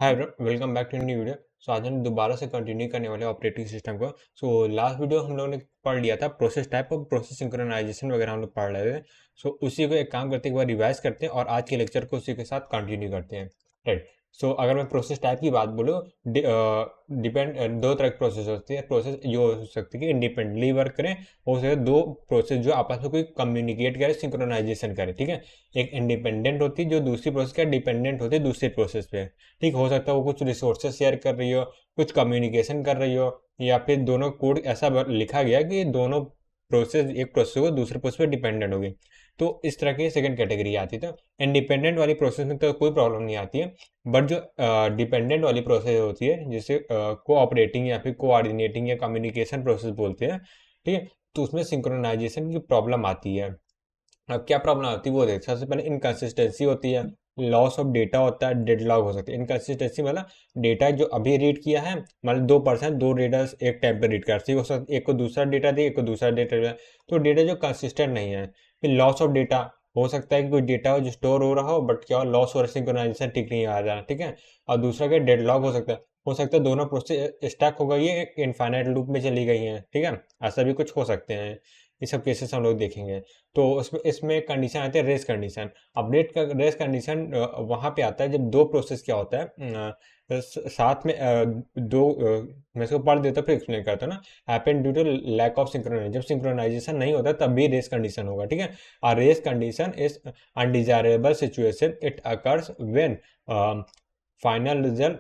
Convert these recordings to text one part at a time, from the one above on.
Hi welcome back to new video. So आज हम दोबारा से कंटिन्यू करने वाले ऑपरेटिंग सिस्टम को। लास्ट वीडियो हम लोगों ने पढ़ लिया था प्रोसेस टाइप और प्रोसेस सिंक्रोनाइजेशन वगैरह हम लोग पढ़ रहे थे। उसी को एक काम करते हैं, एक बार रिवाइज करते हैं और आज के लेक्चर को उसी के साथ कंटिन्यू करते हैं। राइट। अगर मैं प्रोसेस टाइप की बात बोलूँ, डिपेंड दो तरह की प्रोसेस होती है। प्रोसेस जो हो सकती है कि इंडिपेंडेंटली वर्क करें, हो सकता है दो प्रोसेस जो आपस में कोई कम्युनिकेट करे, सिंक्रोनाइजेशन करे। ठीक है। एक इंडिपेंडेंट होती है जो दूसरी प्रोसेस का डिपेंडेंट होती है दूसरी प्रोसेस पे। ठीक, हो सकता है वो कुछ रिसोर्सेज शेयर कर रही हो, कुछ कम्युनिकेशन कर रही हो, या फिर दोनों कोड ऐसा लिखा गया कि दोनों प्रोसेस एक प्रोसेस को दूसरे प्रोसेस पे डिपेंडेंट होगी। तो इस तरह की सेकंड कैटेगरी आती है। तो इंडिपेंडेंट वाली प्रोसेस में तो कोई प्रॉब्लम नहीं आती है, बट जो डिपेंडेंट वाली प्रोसेस होती है जिसे कोऑपरेटिंग या फिर कोऑर्डिनेटिंग या कम्युनिकेशन प्रोसेस बोलते हैं। ठीक है। तो उसमें सिंक्रोनाइजेशन की प्रॉब्लम आती है। अब क्या प्रॉब्लम आती है वो देख। सबसे पहले इनकन्सिस्टेंसी होती है, लॉस ऑफ डेटा होता है, डेडलॉक हो सकती है। इनकन्सिस्टेंसी मतलब डेटा जो अभी रीड किया है, मतलब 2% दो डेटा एक टाइम पे रीड करती हो सकता है, एक को दूसरा डेटा दे, एक को दूसरा डेटा दे, तो डेटा जो कंसिस्टेंट नहीं है। फिर लॉस ऑफ डेटा हो सकता है कि कोई डेटा हो जो स्टोर हो रहा हो, बट क्या लॉस हो रहा है, सिंक्रोनाइजेशन ठीक नहीं आ रहा। ठीक है। और दूसरा क्या, डेडलॉक हो सकता है दोनों प्रोसेस स्टक हो गई है, एक इनफाइनाइट लूप में चली गई हैं। ठीक है। ऐसा भी कुछ हो सकते हैं। ये सब केसेस हम लोग देखेंगे। तो उसमें इसमें कंडीशन आती है रेस कंडीशन। अपडेट का रेस कंडीशन वहाँ पे आता है जब दो प्रोसेस क्या होता है, साथ में दो मैं इसको पढ़ देता फिर एक्सप्लेन करता हूँ ना। Happen due to lack of synchronization, जब सिंक्रोनाइजेशन नहीं होता तब भी रेस कंडीशन होगा। ठीक है। और race condition is undesirable situation, it occurs when final result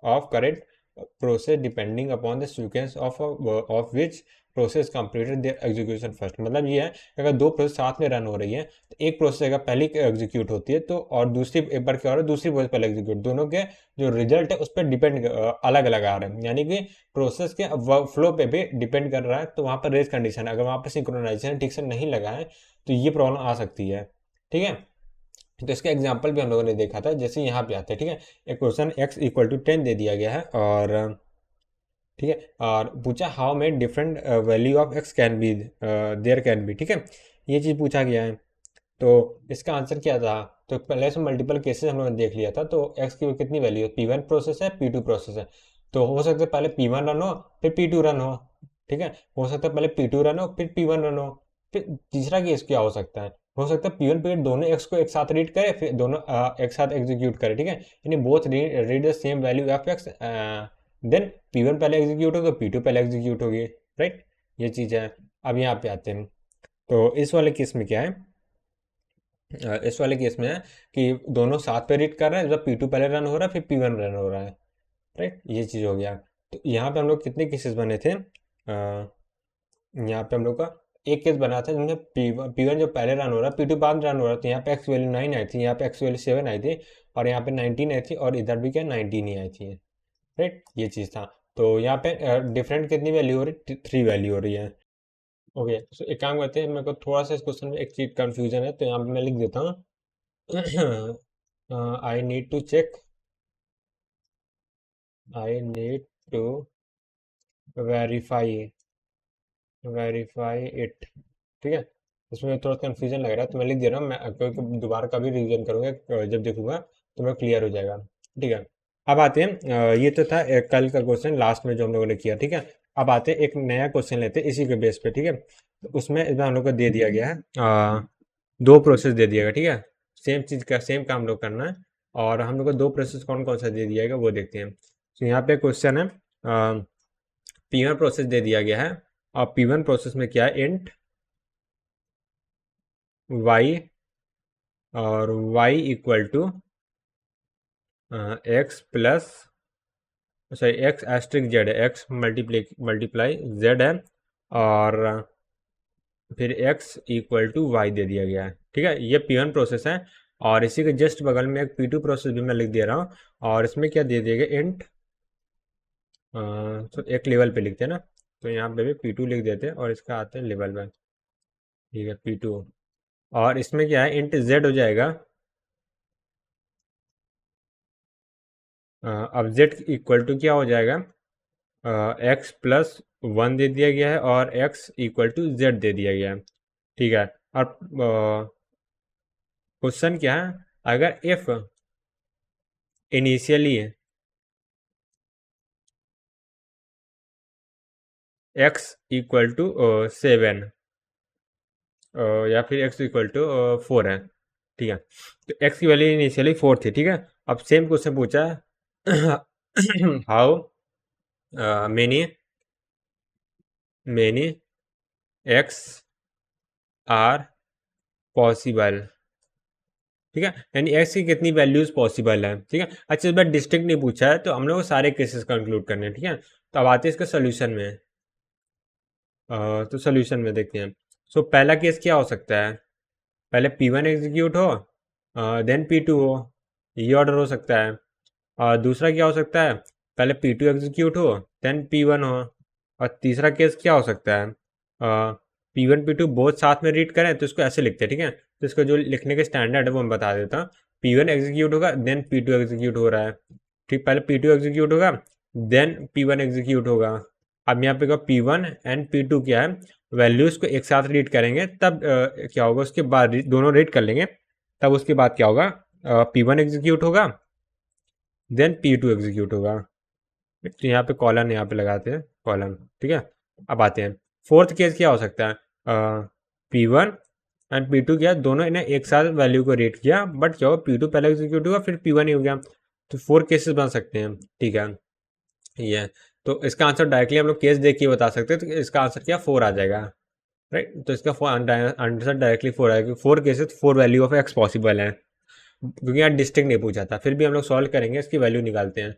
of correct process depending upon the sequence of which process completed their execution first. मतलब ये है कि अगर दो प्रोसेस साथ में रन हो रही है तो एक प्रोसेस अगर पहली एग्जीक्यूट होती है तो और दूसरी एक बार क्या हो रहा है, दूसरी प्रोसेस पहले एग्जीक्यूट, दोनों के जो रिजल्ट है उस पर डिपेंड अलग अलग आ रहे हैं, यानी कि प्रोसेस के फ्लो पे भी डिपेंड कर रहा है। तो वहाँ पर रेस कंडीशन, अगर वहाँ पर सिंक्रोनाइजेशन ठीक से नहीं लगा है तो ये प्रॉब्लम आ सकती है। ठीक है। तो इसका एग्जाम्पल भी हम लोगों ने देखा था, जैसे यहाँ पे आते हैं। ठीक है। एक क्वेश्चन x इक्वल टू 10 दे दिया गया है, और ठीक है, और पूछा how many different value of x can be there can be. ठीक है। ये चीज़ पूछा गया है। तो इसका आंसर क्या था? तो पहले से मल्टीपल केसेस हम लोगों ने देख लिया था। तो एक्स की कितनी वैल्यू है, P1 प्रोसेस है, P2 प्रोसेस है। तो हो सकता है पहले P1 रन हो फिर P2 रन हो। ठीक है। हो सकता है पहले P2 रन हो फिर P1 रन हो। फिर तीसरा केस क्या हो सकता है? हो सकता है P1 P2 दोनों एक्स को एक साथ रीड करे, फिर दोनों एक साथ एग्जीक्यूट करे। ठीक है। यानी both read the same value of x, then P1 पहले एग्जीक्यूट होगा, P2 पहले एग्जीक्यूट होगी। राइट। ये चीज़ है। अब यहाँ पे आते हैं। तो इस वाले केस में क्या है, इस वाले केस में है कि दोनों साथ पे रीड कर रहे हैं, जब P2 पहले रन हो रहा है फिर P1 रन हो रहा है। राइट। ये चीज़ हो गया। तो यहाँ पे हम लोग कितने केसेस बने थे, यहाँ पे हम लोग का एक केस बना था जिसमें P1 जो पहले रन हो रहा है, P2 बाद रन हो रहा था। यहाँ पे एक्स वैल्यू 9 आई थी, यहाँ पे एक्स वैल्यू 7 आई थी, और यहाँ पे 19 आई थी, और इधर भी क्या 19 ही आई थी। राइट। ये चीज़ था। तो यहाँ पे डिफरेंट कितनी वैल्यू हो रही, 3 वैल्यू हो रही है। ओके। एक काम करते हैं, मेरे को थोड़ा सा इस क्वेश्चन में एक चीज कंफ्यूजन है, तो यहाँ पे मैं लिख देता हूँ। I need to check, I need to verify, verify it. ठीक है। इसमें थोड़ा कंफ्यूजन लग रहा है तो मैं लिख दे रहा हूँ। मैं क्योंकि दोबारा कभी रिवीजन करूंगा, जब देखूंगा तो मैं क्लियर हो जाएगा। ठीक है। अब आते हैं, ये तो था कल का क्वेश्चन लास्ट में जो हम लोगों ने किया। ठीक है। अब आते हैं एक नया क्वेश्चन लेते हैं इसी के बेस पे। ठीक है। तो उसमें इसमें हम लोग को दे दिया गया है, दो प्रोसेस दे दिया गया। ठीक है। सेम चीज का सेम काम लोग करना है, और हम लोग को दो प्रोसेस कौन कौन सा दे दिया गया वो देखते हैं। तो यहाँ पे क्वेश्चन है, P1 प्रोसेस दे दिया गया है, और P1 प्रोसेस में क्या है, इंट y, और y equal to x plus, sorry x asterisk z है, एक्स मल्टीप्लाई जेड है, और फिर x इक्वल टू वाई दे दिया गया है। ठीक है। ये P1 प्रोसेस है, और इसी के जस्ट बगल में एक P2 प्रोसेस भी मैं लिख दे रहा हूँ, और इसमें क्या दे दिया गया, इंट, तो एक लेवल पे लिखते हैं ना, तो यहाँ पे भी P2 लिख देते हैं, और इसका आते हैं लेवल पे। ठीक है। P2, और इसमें क्या है, इंट z हो जाएगा। अब z इक्वल टू क्या हो जाएगा, एक्स प्लस 1 दे दिया गया है, और x इक्वल टू जेड दे दिया गया है। ठीक है। और क्वेश्चन क्या है, अगर if initially x equal to 7 या फिर x इक्वल टू 4 है, ठीक है। तो x की वैल्यू इनिशियली 4 थी, ठीक है। अब सेम क्वेश्चन पूछा है how many x are possible, ठीक है, यानी x की कितनी वैल्यूज पॉसिबल है, ठीक है। अच्छा, इस बार डिस्ट्रिक्ट नहीं पूछा है, तो हम लोग सारे केसेस कंक्लूड करने हैं, ठीक है। तो अब आते हैं इसके सोल्यूशन में। तो सोल्यूशन में देखते हैं। सो पहला केस क्या हो सकता है, पहले P1 एग्जीक्यूट हो देन P2 हो, ये ऑर्डर हो सकता है। और दूसरा क्या हो सकता है, पहले P2 एग्जीक्यूट हो देन P1 हो। और तीसरा केस क्या हो सकता है, P1 P2 बहुत साथ में रीड करें, तो इसको ऐसे लिखते हैं, ठीक है। तो इसको जो लिखने के स्टैंडर्ड है वो मैं बता देता हूँ। P1 एग्जीक्यूट होगा देन P2 एग्जीक्यूट हो रहा है, ठीक। पहले P2 एग्जीक्यूट होगा देन P1 एग्जीक्यूट होगा। अब यहाँ पे P1 एंड P2 क्या है, वैल्यूज को एक साथ रीड करेंगे, तब क्या होगा, उसके बाद दोनों रीड कर लेंगे, तब उसके बाद क्या होगा, P1 एग्जीक्यूट होगा देन P2 एग्जीक्यूट होगा। तो यहाँ पे कॉलन यहाँ पे लगाते हैं कॉलन, ठीक है। अब आते हैं फोर्थ केस क्या हो सकता है, P1 एंड P2 क्या दोनों ने एक साथ वैल्यू को रीड किया, बट क्या होगा P2 पहले एग्जीक्यूट हुआ फिर P1 ही हो गया। तो 4 केसेस बन सकते हैं, ठीक है। ये तो इसका आंसर डायरेक्टली हम लोग केस देख के बता सकते हैं, तो इसका आंसर क्या 4 आ जाएगा, राइट। तो इसका आंसर डायरेक्टली 4 आएगा, 4 cases 4 value of x possible है, क्योंकि यहाँ डिस्ट्रिक्ट नहीं पूछा था। फिर भी हम लोग सॉल्व करेंगे, इसकी वैल्यू निकालते हैं।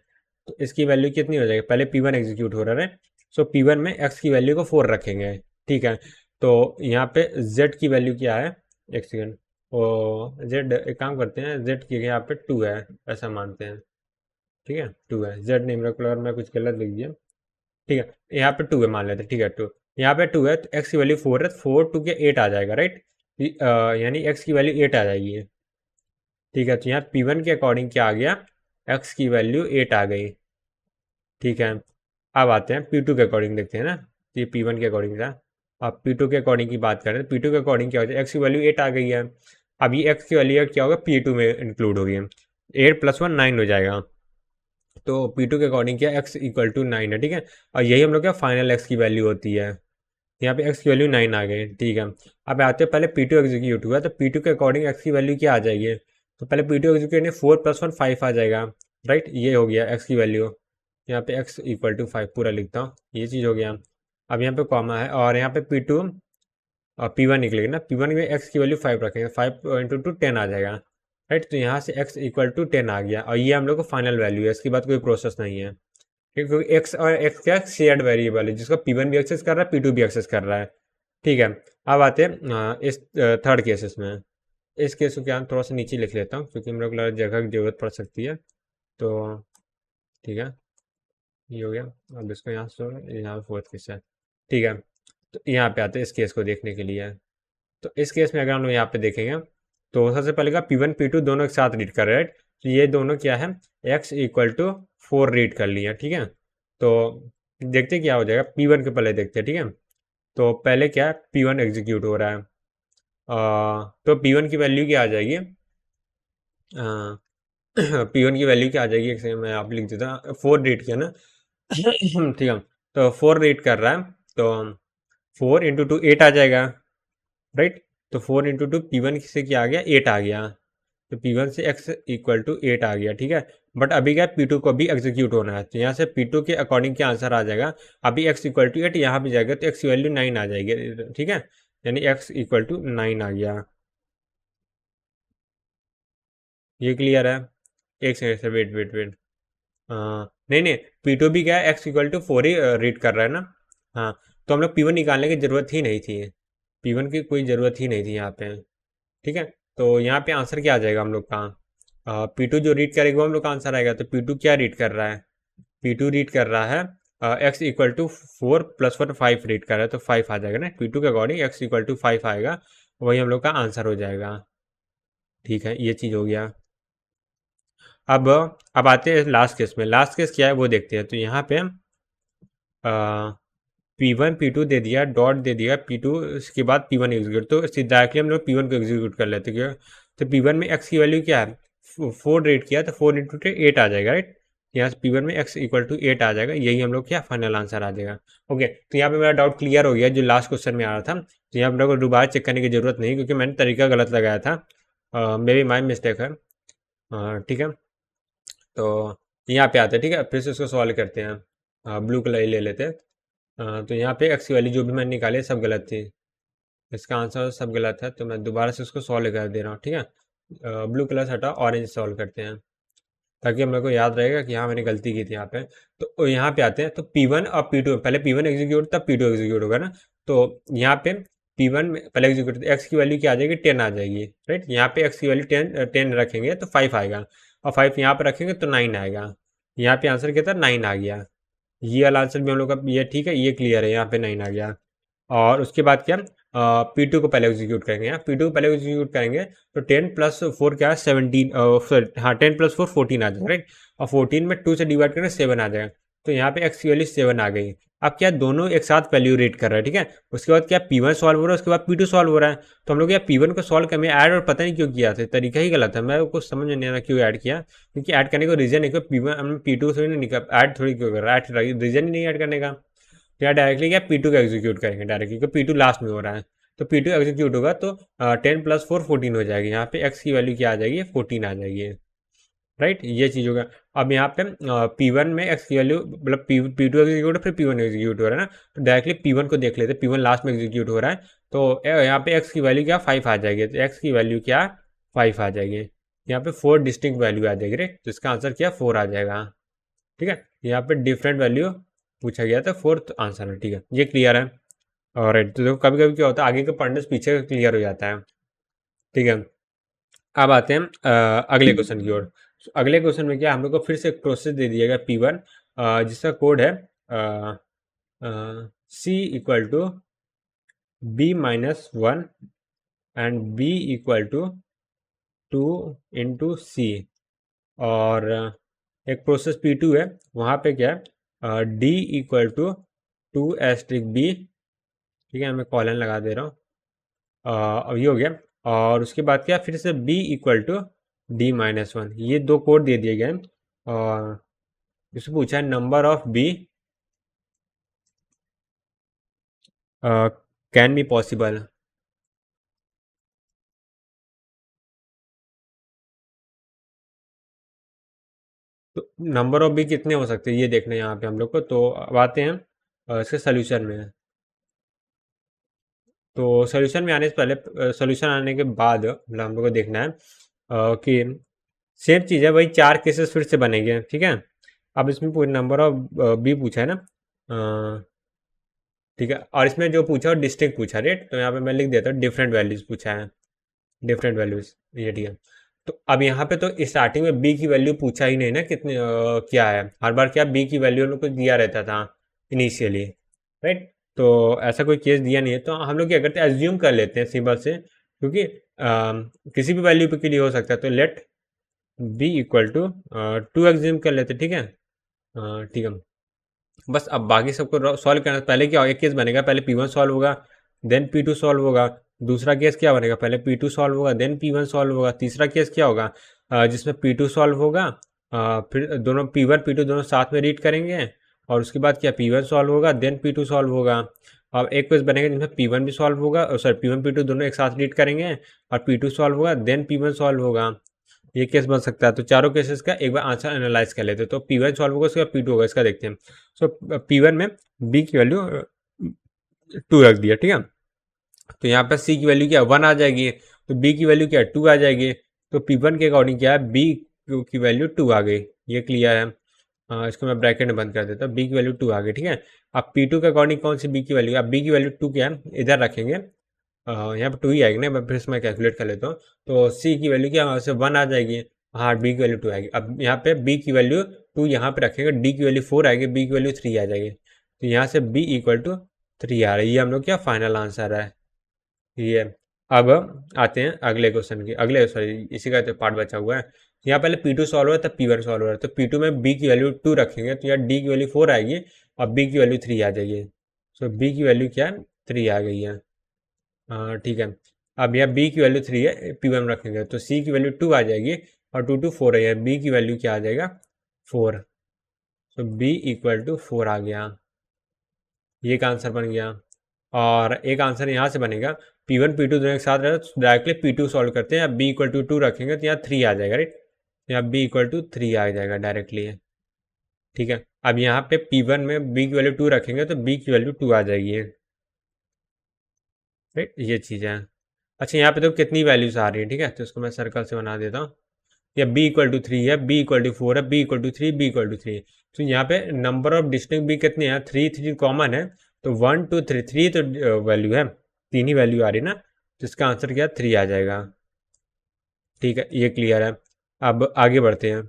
तो इसकी वैल्यू कितनी हो जाएगी, पहले P1 एग्जीक्यूट हो रहा है, सो P1 में x की वैल्यू को 4 रखेंगे, ठीक है। तो यहाँ पे z की वैल्यू क्या है, एक सेकेंड, ओ z एक काम करते हैं, z की यहाँ पे 2 है, ऐसा मानते हैं, ठीक है। 2 है, z नहीं, मेरे को मैं कुछ गलत लिख दिया, ठीक है। यहाँ पे 2 है मान लेते हैं, ठीक है। 2 यहाँ पे 2 है, तो x की वैल्यू 4 है, 4 2 के 8 आ जाएगा, राइट। यानी x की वैल्यू 8 आ जाएगी, ठीक है। तो यहाँ P1 के अकॉर्डिंग क्या आ गया, x की वैल्यू 8 आ गई, ठीक है। अब आते हैं P2 के अकॉर्डिंग, देखते हैं ना, ये P1 के अकॉर्डिंग था। अब P2 के अकॉर्डिंग की बात करें, तो P2 के अकॉर्डिंग क्या हो जाए, x की वैल्यू 8 आ गई है। अब ये x की वैल्यू क्या होगा, P2 में इंक्लूड होगी, 8 + 1 9 हो जाएगा। तो P2 के अकॉर्डिंग क्या x इक्वल टू 9 है, ठीक है। और यही हम लोग क्या फाइनल x की वैल्यू होती है, यहाँ पे x की वैल्यू 9 आ गई, ठीक है। अब आते हैं पहले P2 एग्जीक्यूट हुआ, तो P2 के अकॉर्डिंग x की वैल्यू क्या आ जाएगी, तो पहले P2 एग्जीक्यूट ने 4 + 1 5 आ जाएगा, राइट। ये हो गया x की वैल्यू, यहाँ पे x इक्वल टू 5 पूरा लिखता हूँ, ये चीज़ हो गया। अब यहाँ पे कॉमा है, और यहाँ पे P2 और P1 निकलेगा ना, P1 में x की वैल्यू 5 रखेंगे, 5 × 2 10 आ जाएगा, राइट। तो यहाँ से x इक्वल टू 10 आ गया, और ये हम लोग को फाइनल वैल्यू है, इसके बाद कोई प्रोसेस नहीं है, क्योंकि x और x क्या शेयर्ड वेरिएबल है, जिसको P1 भी एक्सेस कर रहा है, P2 भी एक्सेस कर रहा है, ठीक है। अब आते हैं इस थर्ड केसेस में। इस केस को क्या थोड़ा सा नीचे लिख लेता हूँ, क्योंकि मेरे को जगह की जरूरत पड़ सकती है, तो ठीक है, ये हो गया। अब इसको यहाँ से यहाँ फोर्थ केस है, ठीक है। तो यहाँ पे आते हैं इस केस को देखने के लिए। तो इस केस में अगर हम लोग यहाँ पे देखेंगे, तो सबसे पहले का P1 P2 दोनों एक साथ रीड कर रहे हैं, तो ये दोनों क्या है, x इक्वल टू 4 रीड कर लिया, ठीक है। तो देखते क्या हो जाएगा, P1 के पहले देखते हैं, ठीक है। तो पहले क्या है, P1 एग्जीक्यूट हो रहा है, तो P1 की वैल्यू क्या आ जाएगी, P1 की वैल्यू क्या आ जाएगी, एक सेकंड मैं आप लिख देता हूँ, 4 रीड किया ना ठीक है। तो 4 रीड कर रहा है, तो 4 × 2 8 आ जाएगा, राइट। तो 4 × 2 P1 से क्या आ गया, 8 आ गया, तो P1 से x इक्वल टू 8 आ गया, ठीक है। बट अभी क्या P2 को भी एग्जीक्यूट होना है, तो यहाँ से P2 के अकॉर्डिंग क्या आंसर आ जाएगा, अभी x इक्वल टू 8 यहाँ भी जाएगा, तो x की वैल्यू 9 आ जाएगी, ठीक है। यानी x इक्वल टू 9 आ गया, ये क्लियर है। एक सेकंड से वेट वेट वेट, नहीं नहीं, P2 भी क्या है, x इक्वल टू 4 ही रीड कर रहा है ना, हाँ। तो हम लोग P1 निकालने की जरूरत ही नहीं थी, P1 की कोई ज़रूरत ही नहीं थी यहाँ पे, ठीक है। तो यहाँ पे आंसर क्या आ जाएगा हम लोग का, P2 जो रीड करेगा वो हम लोग का आंसर आएगा। तो P2 क्या रीड कर रहा है, P2 रीड कर रहा है x इक्वल टू 4 + 1 5 रीड कर रहा है, तो 5 आ जाएगा ना, P2 के अकॉर्डिंग x इक्वल टू 5 आएगा, वही हम लोग का आंसर हो जाएगा, ठीक है। ये चीज़ हो गया। अब आते हैं लास्ट केस में, लास्ट केस क्या है वो देखते हैं। तो यहाँ पे P1 P2 दे दिया, डॉट दे दिया P2, इसके बाद P1 एग्जीक्यूट, तो डायरेक्टली हम लोग P1 को एग्जीक्यूट कर लेते हैं, तो P1 में x की वैल्यू क्या है, 4 रीड किया तो 4 इंटू 8 आ जाएगा, राइट। यहाँ से P1 में x इक्वल टू 8 आ जाएगा, यही हम लोग क्या फाइनल आंसर आ जाएगा। ओके, तो यहाँ पे मेरा डाउट क्लियर हो गया जो लास्ट क्वेश्चन में आ रहा था। तो यहाँ पर दोबारा चेक करने की जरूरत नहीं, क्योंकि मैंने तरीका गलत लगाया था, मे बी माई मिस्टेक है। ठीक है, तो यहाँ पे आते हैं, ठीक है, फिर से उसको सॉल्व करते हैं। ब्लू कलर ही ले लेते हैं। तो यहाँ पे एक्स की वैल्यू जो भी मैंने निकाली सब गलत थी, इसका आंसर सब गलत है, तो मैं दोबारा से उसको सॉल्व कर दे रहा हूँ, ठीक है। ब्लू कलर से हटा, ऑरेंज सॉल्व करते हैं, ताकि मेरे को याद रहेगा कि हाँ मैंने गलती की थी यहाँ पे। तो यहाँ पे आते हैं, तो P1 और P2, पहले P1 एग्जीक्यूट तब P2 एग्जीक्यूट होगा ना। तो यहाँ पे P1 में पहले एग्जीक्यूट, एक्स की वैल्यू क्या आ जाएगी, 10 आ जाएगी, राइट। यहाँ पे एक्स की वैल्यू 10 रखेंगे तो 5 आएगा, और 5 यहाँ पे रखेंगे तो 9 आएगा। यहाँ पे आंसर क्या था, 9 आ गया। ये वाला आंसर भी हम लोग का ये ठीक है, ये क्लियर है, यहाँ पे 9 आ गया। और उसके बाद क्या, P2 को पहले एग्जीक्यूट करेंगे, यहाँ P2 को पहले एग्जीक्यूट करेंगे तो 10+4 क्या है, 17, हाँ 10+4 14 आ जाएगा, राइट। और 14 में 2 से डिवाइड करेंगे 7 आ जाएगा। तो यहाँ पे एक्स की वैल्यू 7 आ गई। अब क्या, दोनों एक साथ वैल्यू रीड कर रहा है, ठीक है। उसके बाद क्या, P1 सॉल्व हो रहा है, उसके बाद P2 सॉल्व हो रहा है। तो हम लोग क्या P1 को सॉल्व करने ऐड, और पता नहीं क्यों किया था, तरीका ही गलत है, मैं कुछ समझ नहीं आ रहा क्यों ऐड किया, क्योंकि ऐड करने का रीजन है कि P1 P2 से नहीं ऐड थोड़ी क्यों कर रहा है, रीजन ही नहीं ऐड करने का। तो यहाँ डायरेक्टली क्या P2 का एग्जीक्यूट करेंगे डायरेक्टली, क्योंकि P2 लास्ट में हो रहा है। तो P2 एग्जीक्यूट होगा तो 10+4 14 हो जाएगी। यहाँ पे x की वैल्यू क्या आ जाएगी, 14 आ जाएगी, राइट। ये चीज़ होगा। अब यहाँ पे P1 में x की वैल्यू मतलब P2 एग्जीक्यूट है, फिर P1 एग्जीक्यूट हो रहा है ना, तो डायरेक्टली P1 को देख लेते हैं, P1 लास्ट में एग्जीक्यूट हो रहा है। तो यहाँ पे x की वैल्यू क्या, 5 आ जाएगी, तो x की वैल्यू क्या, 5 आ जाएगी। यहाँ पे 4 डिस्टिंक्ट वैल्यू आ जाएगी, राइट। तो इसका आंसर क्या, 4 आ जाएगा, ठीक है। यहाँ पे डिफरेंट वैल्यू पूछा गया था, फोर्थ आंसर है, ठीक है, ये क्लियर है। और राइट, तो देखो कभी कभी क्या होता है, आगे का पढ़ने से पीछे का क्लियर हो जाता है, ठीक है। अब आते हैं अगले क्वेश्चन की ओर। अगले क्वेश्चन में क्या, हम लोग को फिर से एक प्रोसेस दे दिया गया P1, जिसका कोड है C equal to B-1 and B equal to 2 × C। और एक प्रोसेस P2 है, वहाँ पे क्या है, D इक्वल टू 2*B, ठीक है, मैं कॉलन लगा दे रहा हूँ। अब ये हो गया। और उसके बाद क्या, फिर से B इक्वल टू D-1, ये दो कोड दे दिए गए। और इससे पूछा है number of B can be possible. तो नंबर ऑफ B कितने हो सकते हैं ये देखना है यहाँ पे हम लोग को। तो अब आते हैं इसके सोल्यूशन में। तो सोल्यूशन में आने से पहले, सोल्यूशन आने के बाद मतलब हम लोग को देखना है कि सेम चीज़ है, वही 4 केसेस फिर से बनेंगे, ठीक है। अब इसमें पूरे नंबर ऑफ B पूछा है ना, ठीक है। और इसमें जो पूछा है डिस्ट्रिक्ट पूछा, रेट, तो यहाँ पे मैं लिख देता हूँ डिफरेंट वैल्यूज पूछा है, डिफरेंट वैल्यूज, ये ठीक है। तो अब यहाँ पे तो स्टार्टिंग में B की वैल्यू पूछा ही नहीं ना, कितने क्या है, हर बार क्या B की वैल्यू उनको दिया रहता था इनिशियली, राइट। तो ऐसा कोई केस दिया नहीं है, तो हम लोग क्या करते हैं, एज्यूम कर लेते हैं सिंपल से, क्योंकि किसी भी वैल्यू के लिए हो सकता है। तो let B equal to 2 assume कर लेते, ठीक है, ठीक है। बस अब बाकी सबको सॉल्व करना, पहले क्या होगा, एक केस बनेगा, पहले P1 सॉल्व होगा, देन P2 सॉल्व होगा। दूसरा केस क्या बनेगा, पहले P2 सॉल्व होगा, देन P1 सॉल्व होगा। तीसरा केस क्या होगा, जिसमें P2 सॉल्व होगा, फिर दोनों P1 P2 दोनों साथ में रीड करेंगे, और उसके बाद क्या P1 सॉल्व होगा, देन P2 सॉल्व होगा। अब एक केस बनेगा जिसमें P1 भी सॉल्व होगा, सॉरी P1 P2 दोनों एक साथ रीड करेंगे, और P2 सॉल्व होगा, देन P1 सॉल्व होगा। ये केस बन सकता है। तो चारों केसेस का एक बार आंसर एनालाइज कर लेते हैं। तो P1 सॉल्व होगा, उसके बाद P2 होगा, इसका देखते हैं। सो P1 में B की वैल्यू 2 रख दिया, ठीक है। तो यहाँ पर C की वैल्यू क्या 1 आ जाएगी, तो B की वैल्यू क्या 2 आ जाएगी। तो P1 के अकॉर्डिंग क्या है, B की वैल्यू 2 आ गई, ये क्लियर है। इसको मैं ब्रैकेट में बंद कर देता हूँ, B की वैल्यू 2 आ गई, ठीक है। अब P2 के अकॉर्डिंग कौन सी B की वैल्यू, अब B की वैल्यू 2 क्या है, इधर रखेंगे, यहाँ पर 2 ही आएगी ना, मैं फिर से मैं कैलकुलेट कर लेता हूँ। तो C की वैल्यू क्या वहाँ से 1 आ जाएगी, हाँ B की वैल्यू 2 आएगी। अब यहाँ पे B की वैल्यू 2 यहाँ पे रखेंगे, D की वैल्यू 4 आएगी, B की वैल्यू 3 आ जाएगी। तो यहाँ से B इक्वल टू 3 आ रही है, ये हम लोग क्या फाइनल आंसर है ये। अब आते हैं अगले क्वेश्चन की, अगले सॉरी इसी का तो पार्ट बचा हुआ है। यहाँ पहले P2 सॉल्व हो रहा है, तब P1 सॉल्व हो रहा है। तो P2 में B की वैल्यू 2 रखेंगे, तो यहाँ D की वैल्यू 4 आएगी, और B की वैल्यू 3 आ जाएगी। सो B की वैल्यू क्या है, 3 आ गई है, ठीक है। अब यहाँ B की वैल्यू 3 है, P1 रखेंगे, तो C की वैल्यू 2 आ जाएगी, और 2 है, बी की वैल्यू क्या आ जाएगा 4। तो बी इक्वल टू 4 आ गया, ये एक आंसर बन गया। और एक आंसर यहाँ से बनेगा P1 P2 दोनों एक साथ रहे तो डायरेक्टली P2 सॉल्व करते हैं, या B इक्वल टू 2 रखेंगे तो यहाँ 3 आ जाएगा, राइट। यहाँ B इक्वल टू 3 आ जाएगा डायरेक्टली, ठीक है। अब यहाँ पे P1 में B की वैल्यू 2 रखेंगे तो B की वैल्यू 2 आ जाएगी, राइट। ये चीज़ है। अच्छा, यहाँ पे तो कितनी वैल्यूज आ रही है, ठीक है, तो इसको मैं सर्कल से बना देता हूँ। या B इक्वल टू 3 है, B इक्वल टू 4 है, B equal to 3, B equal to 3। तो यहाँ पे नंबर ऑफ डिस्टिंक्ट B कितने हैं, 3 कॉमन है, तो 1 2 3, 3 तो वैल्यू है, 3 ही वैल्यू आ रही है ना, तो इसका आंसर क्या 3 आ जाएगा, ठीक है। ये क्लियर है। अब आगे बढ़ते हैं।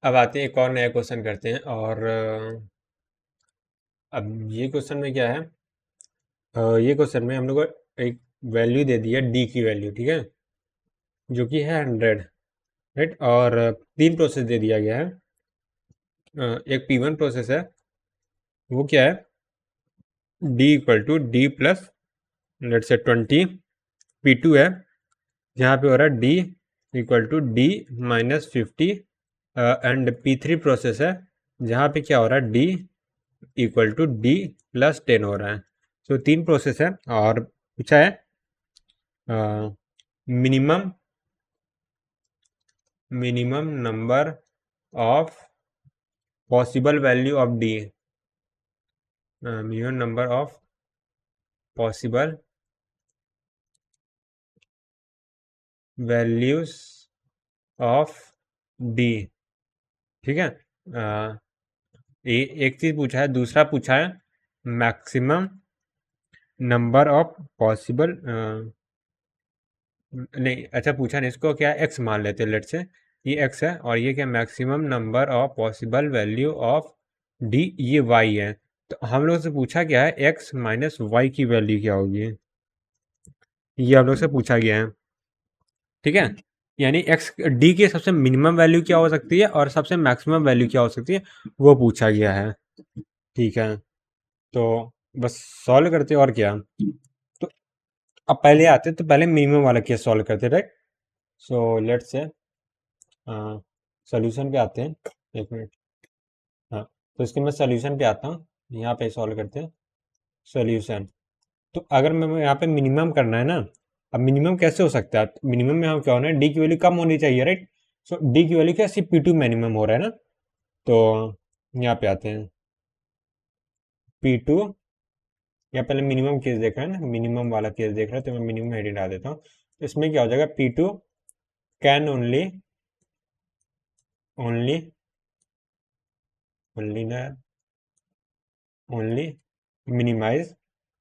अब आते हैं एक और नया क्वेश्चन करते हैं। और अब ये क्वेश्चन में क्या है, ये क्वेश्चन में हम लोग को एक वैल्यू दे दी है D की वैल्यू, ठीक है, जो कि है 100, राइट। और 3 प्रोसेस दे दिया गया है। एक P1 प्रोसेस है, वो क्या है D equal to D plus let's say 20। P2 है जहाँ पे हो रहा है D equal to D minus 50। And P3 process है जहाँ पे क्या हो रहा है D equal to D plus 10 हो रहा है। तो 3 प्रोसेस है और पूछा है minimum number of possible value of D, minimum number of possible values of D, ठीक है। एक चीज पूछा है, दूसरा पूछा है मैक्सिमम नंबर ऑफ पॉसिबल, नहीं अच्छा पूछा नहीं, इसको क्या एक्स मान लेते हैं, लेट से ये एक्स है और ये क्या maximum number of possible value of D, ये वाई है। तो हम लोग से पूछा क्या है एक्स माइनस वाई की वैल्यू क्या होगी, ये हम लोग से पूछा गया है, ठीक है। यानी एक्स डी की सबसे मिनिमम वैल्यू क्या हो सकती है और सबसे मैक्सिमम वैल्यू क्या हो सकती है, वो पूछा गया है, ठीक है। तो बस सॉल्व करते और क्या। तो अब पहले आते तो पहले मिनिमम वाला केस सॉल्व करते, right. So let's say solution पे आते हैं, एक मिनट। हाँ, तो इसके मैं सॉल्यूशन पे आता हूँ, यहाँ पे सॉल्व करते हैं सॉल्यूशन। तो अगर मैं यहाँ पे मिनिमम करना है ना, अब मिनिमम कैसे हो सकता है, मिनिमम में हम क्या होना है डी की वैल्यू कम होनी चाहिए, राइट। सो डी की वैल्यू क्या सिर्फ P2 मिनिमम हो रहा है ना, तो यहाँ पे आते हैं P2, या पहले मिनिमम केस देखा है ना, मिनिमम वाला केस देख रहा है तो मैं मिनिमम हेडिंग डाल देता हूँ। तो इसमें क्या हो जाएगा P2 can only only only ना ओनली मिनिमाइज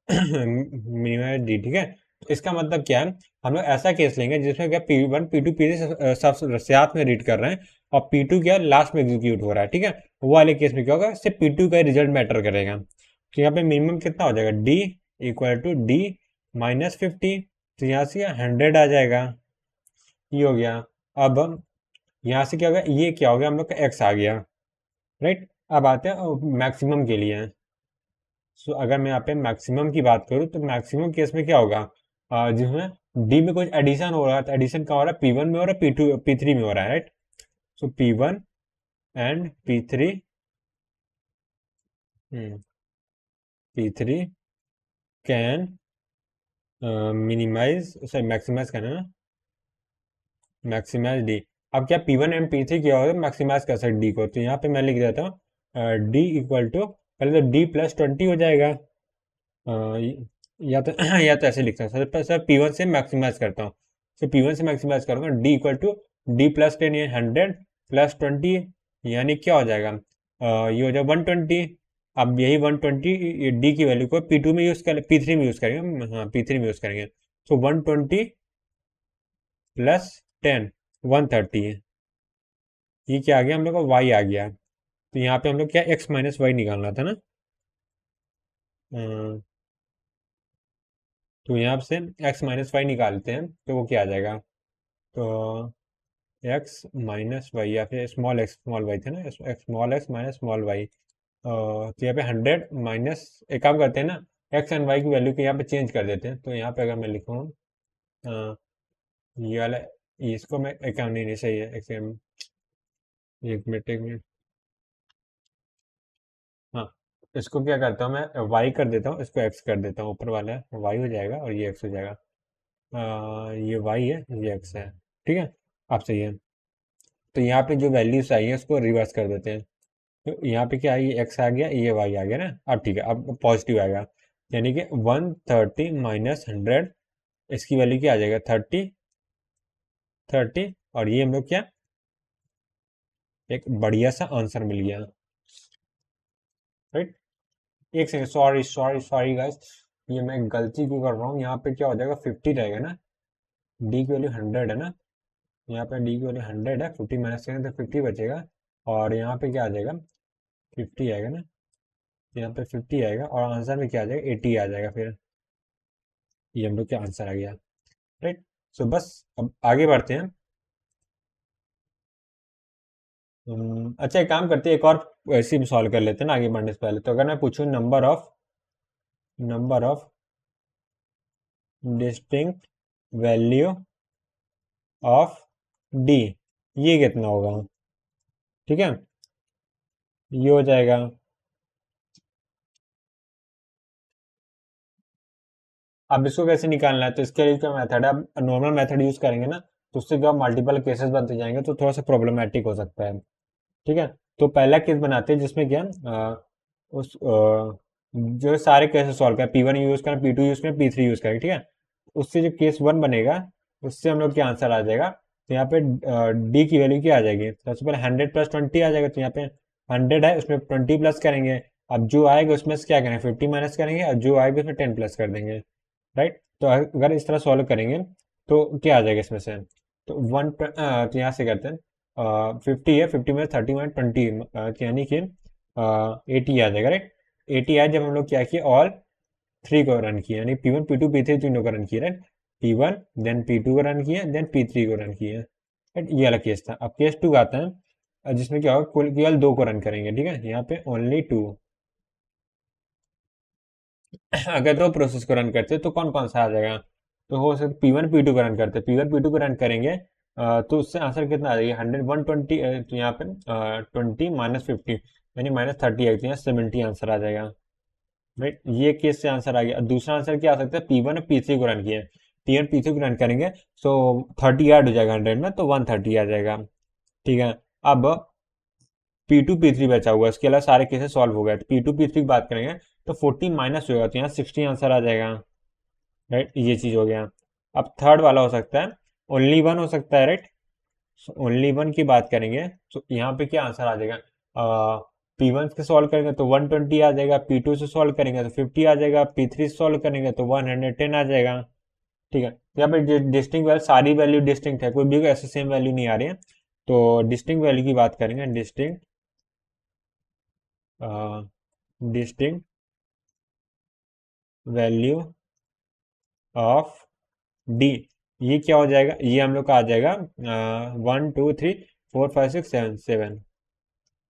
मिनिमाइज डी, ठीक है। तो इसका मतलब क्या है, हम लोग ऐसा केस लेंगे जिसमें क्या P1 P2 P3 सब साथ में रीड कर रहे हैं और P2 क्या लास्ट में एग्जीक्यूट हो रहा है, ठीक है। वो वाले केस में क्या होगा सिर्फ P2 का रिजल्ट मैटर करेगा। तो यहाँ पे मिनिमम कितना हो जाएगा D equal to D minus 50, तो यहाँ से 100 आ जाएगा, ये हो गया। अब यहाँ से क्या हो गया, ये क्या हो गया हम लोग का x आ गया, राइट। अब आते हैं मैक्सिमम के लिए। सो अगर मैं यहाँ पे मैक्सिमम की बात करूँ तो मैक्सिमम केस में क्या होगा, जिसमें डी में कुछ एडिशन हो रहा है, तो एडिशन कहाँ हो रहा है P1 में हो रहा है, P2 P3 में हो रहा है, राइट। सो P1 एंड P3, P3 can minimize, sorry maximize करना ना, मैक्सिमाइज डी। अब क्या P1 एंड P3 क्या होगा मैक्सिमाइज कर सकते डी को, तो यहाँ पे मैं लिख देता हूँ डी इक्वल टू, पहले तो D+20 हो जाएगा, या तो या तो ऐसे लिखता हूँ सर P1 से मैक्सिमाइज करता हूँ। तो P1 से मैक्सिमाइज करूँगा D इक्वल टू D+10, ये 100+20, यानी क्या हो जाएगा, ये हो जाएगा 120। अब यही 120 डी की वैल्यू को P2 में यूज़ कर P3 में यूज़ करेंगे, हाँ P3 में यूज़ करेंगे। तो 120+10 130, ये क्या आ गया हम लोग को y आ गया। तो यहाँ पे हम लोग क्या x माइनस वाई निकालना था ना, तो यहाँ से x माइनस वाई निकालते हैं तो वो क्या आ जाएगा, तो x माइनस वाई या फिर स्मॉल x स्मॉल वाई थे ना, small x minus small y, तो यहाँ पे 100 माइनस, एक काम करते हैं ना x एंड y की वैल्यू को यहाँ पे चेंज कर देते हैं। तो यहाँ पे अगर मैं लिखूँ ये वाला इसको मैं एक नहीं नहीं सही है एक मिनट। हाँ, इसको क्या करता हूँ मैं, वाई कर देता हूँ, इसको एक्स कर देता हूँ, ऊपर वाला वाई हो जाएगा और ये एक्स हो जाएगा। ये वाई है, ये एक्स है। ठीक है, अब सही है। तो यहाँ पे जो वैल्यूज आई है उसको रिवर्स कर देते हैं। तो यहाँ पे क्या है, ये एक्स आ गया, ये वाई आ गया ना। अब ठीक है, अब पॉजिटिव आएगा, यानी कि 130 - 100, इसकी वैल्यू क्या आ जाएगा, 30 और ये हम लोग क्या, एक बढ़िया सा आंसर मिल गया। राइट। एक second, sorry sorry sorry guys, ये मैं गलती क्यों कर रहा हूँ, यहाँ पे क्या हो जाएगा, 50 रहेगा ना। डी की वैल्यू 100 है ना, यहाँ पे डी की वैल्यू 100 है, 50 माइनस करेंगे तो 50 बचेगा। और यहाँ पे क्या आ जाएगा, 50 आएगा ना, यहाँ पे 50 आएगा और आंसर में क्या आ जाएगा, 80 आ जाएगा फिर। ये हम लोग का आंसर आ गया। राइट। सो बस अब आगे बढ़ते हैं। अच्छा, एक काम करते हैं, एक और ऐसी सॉल्व कर लेते हैं ना आगे बढ़ने से पहले। तो अगर मैं पूछूं number of distinct value of D, ये कितना होगा। ठीक है, ये हो जाएगा। अब इसको कैसे निकालना है, तो इसके लिए क्या मेथड है, अब नॉर्मल मेथड यूज करेंगे ना, तो उससे क्या मल्टीपल केसेस बनते जाएंगे, तो थोड़ा सा प्रॉब्लमेटिक हो सकता है। ठीक है, तो पहला केस बनाते हैं जिसमें क्या जो सारे केसेस सॉल्व करें, P1 यूज करें, P2 यूज करें, P3 यूज करें। ठीक है, उससे जो केस 1 बनेगा, उससे हम लोग क्या आंसर आ जाएगा। तो यहाँ पे डी की वैल्यू क्या आ जाएगी, सबसे पहले 100 + 20 आ जाएगा, तो यहाँ पे 100 है, उसमें 20 प्लस करेंगे। अब जो आएगा उसमें से क्या करेंगे, 50 माइनस करेंगे, और जो आएगा उसमें 10 प्लस कर देंगे। राइट। तो अगर इस तरह सॉल्व करेंगे तो क्या आ जाएगा इसमें से, तो तो यहाँ से करते हैं, 50 है, 50 में 30 में 20, यानी कि 80 आ जाएगा। राइट। 80 आया जब हम लोग क्या किए, ऑल थ्री को रन किए, यानी P1 P2 P3 तीनों को रन किए। राइट। P1 देन P2 को रन किए, देन P3 को रन किए। राइट, ये वाला केस था। अब केस 2 आता है, जिसमें क्या होगा, कुल केवल 2 को रन करेंगे। ठीक है, यहाँ पे ओनली 2। अगर दो प्रोसेस को रन करते तो कौन कौन सा आ जाएगा, तो हो सकता P1 P2 को रन करते, P1 P2 को रन करेंगे, तो उससे आंसर कितना आ जाएगा, 100 120, तो यहाँ पे 20 - 50, यानी -30 आएगी, तो यहाँ 70 आंसर आ जाएगा। राइट, ये केस से आंसर आ गया। दूसरा आंसर क्या आ सकता है, P1 और P3 को रन किए, P1 P3 को रन करेंगे, सो 30 ऐड हो जाएगा 100 में, तो 130 आ जाएगा। ठीक है, अब P2 P3 बचा हुआ है, इसके अलावा सारे केसेस सॉल्व हो गए, तो P2 P3 की बात करेंगे तो 40 माइनस होगा, तो यहाँ 60 आंसर आ जाएगा। राइट, ये चीज हो गया। अब थर्ड वाला हो सकता है, ओनली वन हो सकता है। राइट, ओनली वन की बात करेंगे तो यहाँ पे क्या आंसर आ जाएगा, P1 से सॉल्व करेंगे तो 120 आ जाएगा, P2 से सॉल्व करेंगे तो 50 आ जाएगा, P3 से सॉल्व करेंगे तो 110 आ जाएगा। ठीक है, यहाँ पे डिस्टिंक्ट वैल्यू, सारी वैल्यू डिस्टिंक्ट है, कोई भी ऐसे सेम वैल्यू नहीं आ रही है। तो डिस्टिंक्ट वैल्यू की बात करेंगे, डिस्टिंक्ट वैल्यू ऑफ डी, ये क्या हो जाएगा, ये हम लोग का आ जाएगा 1 2 3 4 5 6 7 7,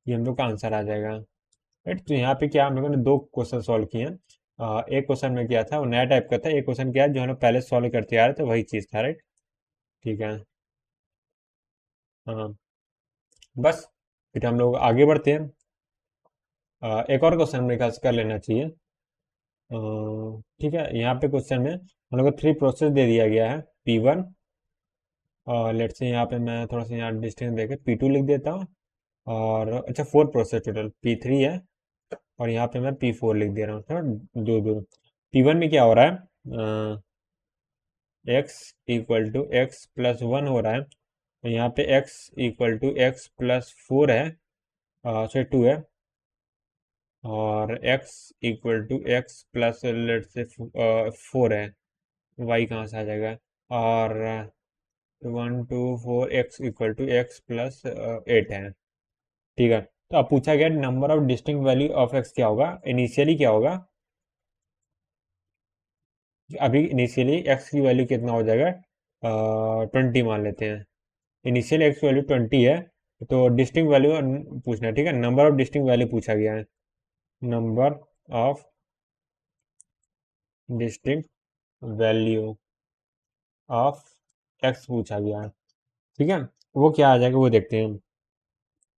ये हम लोग का आंसर आ जाएगा। राइट, तो यहाँ पे क्या हम लोगों ने दो क्वेश्चन सॉल्व किए हैं। एक क्वेश्चन में क्या था, वो नया टाइप का था, एक क्वेश्चन क्या है जो हम लोग पहले सॉल्व करते आ रहे थे, वही चीज़ था। राइट। ठीक है। हाँ, बस फिर हम लोग आगे बढ़ते हैं। एक और क्वेश्चन मेरे ख्याल से कर लेना चाहिए। ठीक है, यहाँ पे क्वेश्चन में हम लोग को 3 प्रोसेस दे दिया गया है, P1, लेट्स से यहाँ पे मैं थोड़ा सा यहाँ डिस्टेंस देके P2 लिख देता हूँ, और अच्छा 4 प्रोसेस टोटल, P3 है, और यहाँ पे मैं P4 लिख दे रहा हूँ, थोड़ा दो दो। P1 में क्या हो रहा है, x = x+1 हो रहा है, तो यहाँ पे x = x+4 है, सॉरी 2 है, और x = x+ लेट्स से 4 है, y कहाँ से आ जाएगा, और 1 2 4 x = x+8 है। ठीक है, तो अब पूछा गया number of distinct value of x क्या होगा, इनिशियली क्या होगा, अभी इनिशियली x की वैल्यू कितना हो जाएगा, 20 मान लेते हैं। इनिशियल x की वैल्यू 20 है, तो डिस्टिंक्ट वैल्यू पूछना है। ठीक है, नंबर ऑफ डिस्टिंक्ट वैल्यू पूछा गया है, number of distinct value of x पूछा गया है। ठीक है, वो क्या आ जाएगा वो देखते हैं।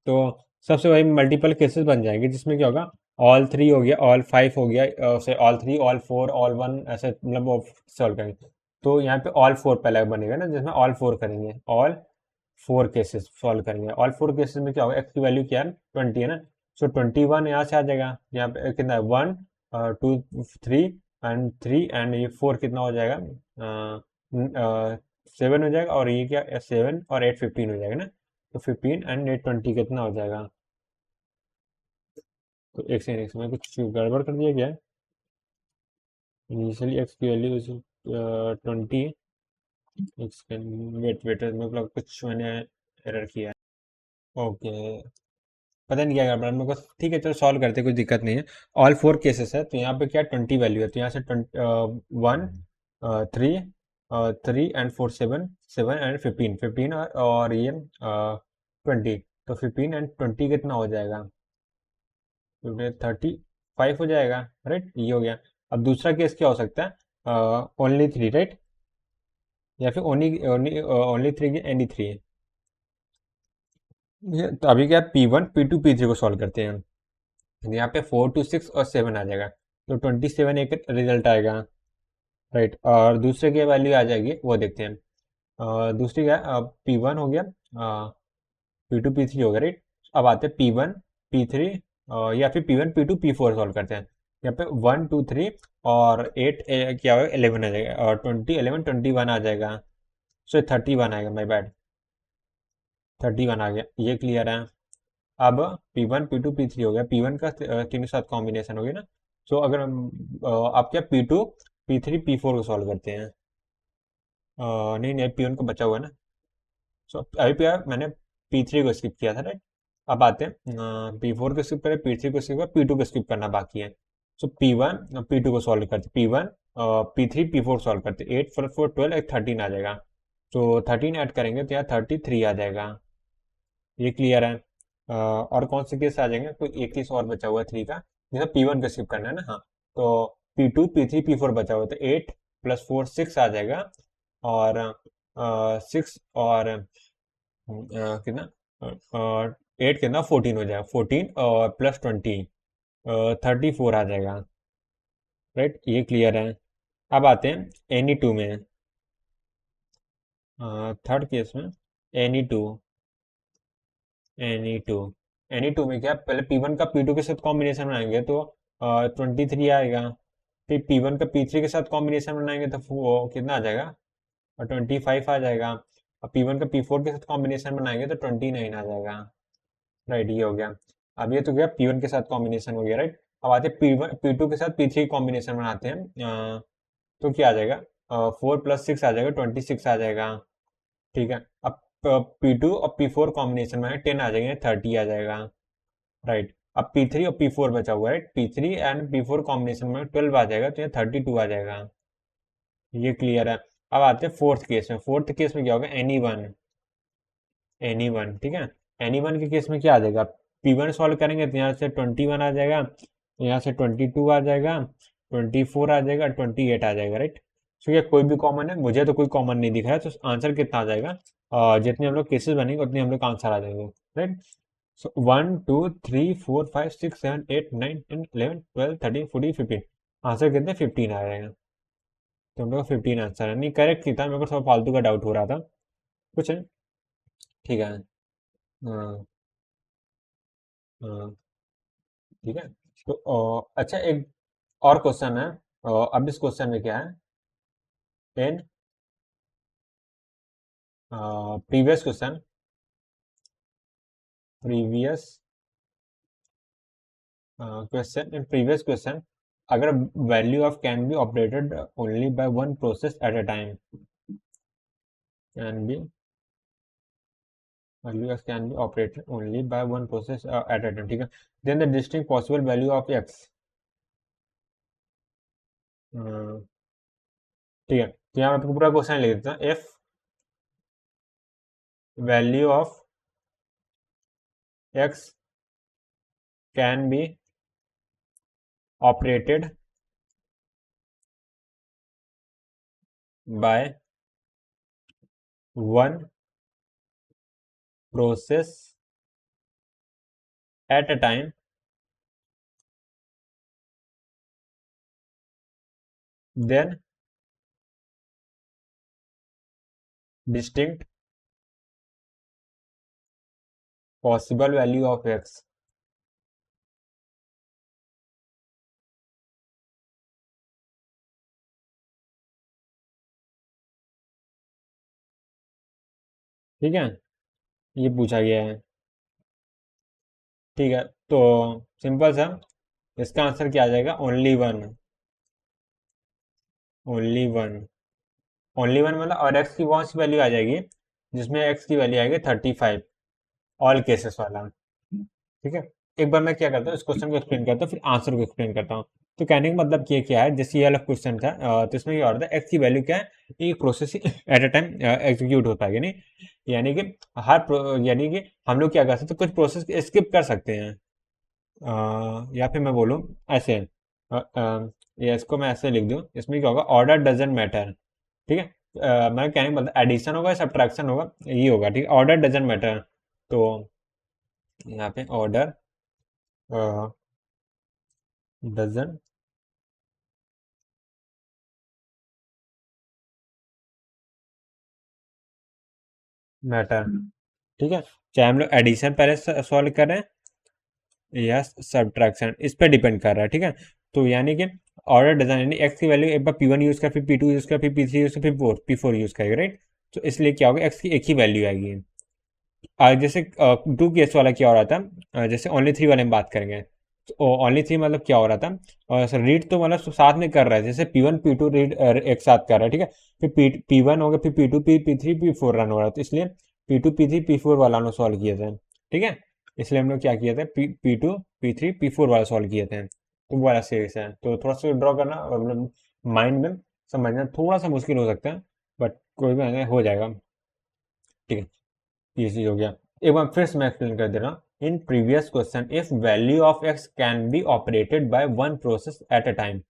तो सबसे वही मल्टीपल केसेस बन जाएंगे जिसमें क्या होगा, ऑल थ्री हो गया, ऑल फाइव हो गया, से all three, all four, all one, ऐसे मतलब वो सॉल्व करेंगे। तो यहाँ पे ऑल फोर पहले बनेगा ना, जिसमें ऑल फोर करेंगे, ऑल फोर केसेस सॉल्व करेंगे। ऑल फोर केसेस में क्या होगा, एक्स की वैल्यू क्या है, 20 है ना। सो 21 यहाँ से आ जाएगा, यहाँ पे कितना है, 1 2 3 एंड 3 एंड ये 4 कितना हो जाएगा, 7 हो जाएगा, और ये क्या, 7 और 8 15 हो जाएगा ना। तो 15 एंड 8 20 कितना हो जाएगा। तो एक में कुछ गड़बड़ कर दिया गया है। इनिशियली एक्स की वैल्यू 20, एक्स वेट वेट मतलब कुछ मैंने एरर किया है। ओके, पता नहीं क्या गड़बड़ मेरे को। ठीक है, चलो सॉल्व करते, कुछ दिक्कत नहीं है। ऑल फोर केसेस है, तो यहाँ पे क्या 20 वैल्यू है, तो यहाँ से 1 3 3 एंड 4 7 7 एंड 15 15 और ये 20। तो 15 एंड 20 कितना हो जाएगा, 35 हो जाएगा, राइट, ये हो गया। अब दूसरा केस क्या हो सकता है, ओनली थ्री, राइट, या फिर only only only three any three. तो अभी क्या, P1 P2 P3 को सॉल्व करते हैं। तो यहाँ पे 4 2 6 और 7 आ जाएगा, तो 27 एक रिजल्ट आएगा, राइट। और दूसरे की वैल्यू आ जाएगी, वो देखते हैं। दूसरी क्या, P1 हो गया, P2 P3 हो गया, राइट। अब आते हैं P1 P3, या फिर P1 P2 P4 सॉल्व करते हैं। यहाँ पे 1 2 3 और 8 क्या होगा, 11 आ जाएगा, और 20 11 21 आ जाएगा। सो 31 आएगा, माई बैड, 31 आ गया, ये क्लियर है। अब P1 P2 P3 हो गया, P1 का तीनों साथ कॉम्बिनेशन हो गया ना। सो अगर हम आप क्या P2 P3 P4 को सॉल्व करते हैं, नहीं नहीं, P1 का बचा हुआ है ना। सो अभी क्या, मैंने P3 को स्किप किया था, राइट। अब आते हैं P4 को स्किप करें, P3 को स्किप करें, P2 को स्किप करना बाकी है। सो P1 P2 को सॉल्व करते, P1 P3 P4 सॉल्व करते, 8 4 4 12 एक 13 आ जाएगा। तो 13 ऐड करेंगे तो यहाँ 33 आ जाएगा, ये क्लियर है। और कौन से केस आ जाएंगे, कोई एक केस और बचा हुआ है थ्री का, जैसे P1 का स्किप करना है ना, हाँ। तो P2 P3 P4 बचा हुआ है, तो 8 + 4 6 आ जाएगा, और 6 और कितना, 8 कितना 14 हो जाएगा, 14 और +20 34 आ जाएगा, राइट, ये क्लियर है। अब आते हैं Any2 में, थर्ड केस में, Any2 Any2 Any2 में क्या, पहले P1 का P2 के साथ कॉम्बिनेशन बनाएंगे तो 23 आएगा। फिर P1 का P3 के साथ कॉम्बिनेशन बनाएंगे तो वो कितना आ जाएगा, और 25 आ जाएगा। और P1 का P4 के साथ कॉम्बिनेशन बनाएंगे तो 29 आ जाएगा, राइट, ये हो गया। अब ये तो गया P1 के साथ कॉम्बिनेशन हो गया, राइट। अब आते हैं P2 के साथ P3 कॉम्बिनेशन बनाते हैं, तो क्या आ जाएगा, 4 + 6 आ जाएगा, 26 आ जाएगा, ठीक है। अब P2 और P4 कॉम्बिनेशन में 10 आ जाएंगे, 30 आ जाएगा, राइट। अब P3 और P4 बचा हुआ है, P3 एंड P4 कॉम्बिनेशन में 12 आ जाएगा, तो यहाँ 32 आ जाएगा, ये क्लियर है। अब आते हैं फोर्थ केस में। फोर्थ केस में क्या होगा, एनी वन, ठीक है। एनी वन के केस में क्या आ जाएगा, P1 सॉल्व करेंगे तो यहाँ से 21 आ जाएगा, यहाँ से 22 आ जाएगा, 24 आ जाएगा, 28 आ जाएगा, राइट। तो क्या कोई भी कॉमन है, मुझे तो कोई कॉमन नहीं दिख रहा है, तो आंसर कितना आ जाएगा, जितने हम लोग केसेस बनेंगे उतने हम लोग का आंसर आ जाएंगे, राइट। सो 1 2 3 4 5 6 7 8 9 10 11 12 13 14 15, आंसर कितने 15 आ जाएगा। तो हम लोग का 15 आंसर है, नहीं करेक्ट ही था, मेरे को थोड़ा फालतू का डाउट हो रहा था, कुछ है, ठीक है। हाँ, हाँ, ठीक है। तो अच्छा, एक और क्वेश्चन है। अब इस क्वेश्चन में क्या है, in previous question, previous in previous question, अगर value of can be operated only by one process at a time, can be value x can be operated only by one process at a time, ठीक है। then the distinct possible value of x, ठीक है, तो यहाँ पे पूरा question लिख देता हूँ, if value of x can be operated by one process at a time then distinct possible value of x. ठीक है, ये पूछा गया है। ठीक है, तो सिंपल सा इसका आंसर क्या आ जाएगा, only one. Only one. Only one मतलब, और एक्स की कौन सी वैल्यू आ जाएगी, जिसमें एक्स की वैल्यू आएगी 35, ऑल केसेस वाला। ठीक है, एक बार मैं क्या करता हूँ, इस क्वेश्चन को एक्सप्लेन करता हूँ, फिर आंसर को एक्सप्लेन करता हूँ। तो कहने का मतलब ये क्या है, जैसे ये वाला क्वेश्चन था, तो इसमें क्या होता है, एक्स की वैल्यू क्या है, एक process at a time execute होता है, यानी कि यानी कि हम लोग क्या कर सकते हैं, कुछ प्रोसेस स्किप कर सकते हैं। या फिर मैं बोलूँ ऐसे, या इसको मैं ऐसे लिख दूँ, इसमें क्या होगा, ऑर्डर डजंट मैटर। ठीक है, मैं कहने का मतलब एडिशन होगा या सब्ट्रैक्शन होगा, ये होगा। ठीक है, ऑर्डर डजंट मैटर। तो यहाँ पे ऑर्डर डजंट मैटर। ठीक है, चाहे हम लोग एडिशन पहले सॉल्व करें या सब्ट्रैक्शन, इस पर डिपेंड कर रहा है। ठीक है, तो यानी कि ऑर्डर डिजाइन, यानी एक्स की वैल्यू एक बार P1 यूज कर, फिर P2 यूज कर, फिर P3 यूज कर, फिर P4 यूज करेगा, राइट। तो इसलिए क्या होगा, एक्स की एक ही वैल्यू आएगी। जैसे टू केस वाला क्या हो रहा था, जैसे ओनली थ्री वाले में बात करेंगे, तो ओनली थ्री मतलब क्या हो रहा था, और सर रीड तो मतलब साथ में कर रहा है, जैसे P1 P2 रीड एक साथ कर रहा है। ठीक है, फिर P1 हो गया, फिर P2 P3 P4 रन हो रहा था, तो इसलिए P2 P3 P4 वाला हम लोग सॉल्व किए थे। ठीक है, इसलिए हम लोग क्या किए थे, P2 P3 P4 वाला सॉल्व किए थे, तो वो वाला सीरीज है। तो थोड़ा सा ड्रॉ करना, मतलब माइंड में समझना थोड़ा सा मुश्किल हो सकता है, बट कोई भी नहीं, हो जाएगा। ठीक है, ये चीज हो गया। एक बार फिर से मैं एक्सप्लेन कर दे रहा हूँ, इन previous question if value of x can be operated by one process at a time.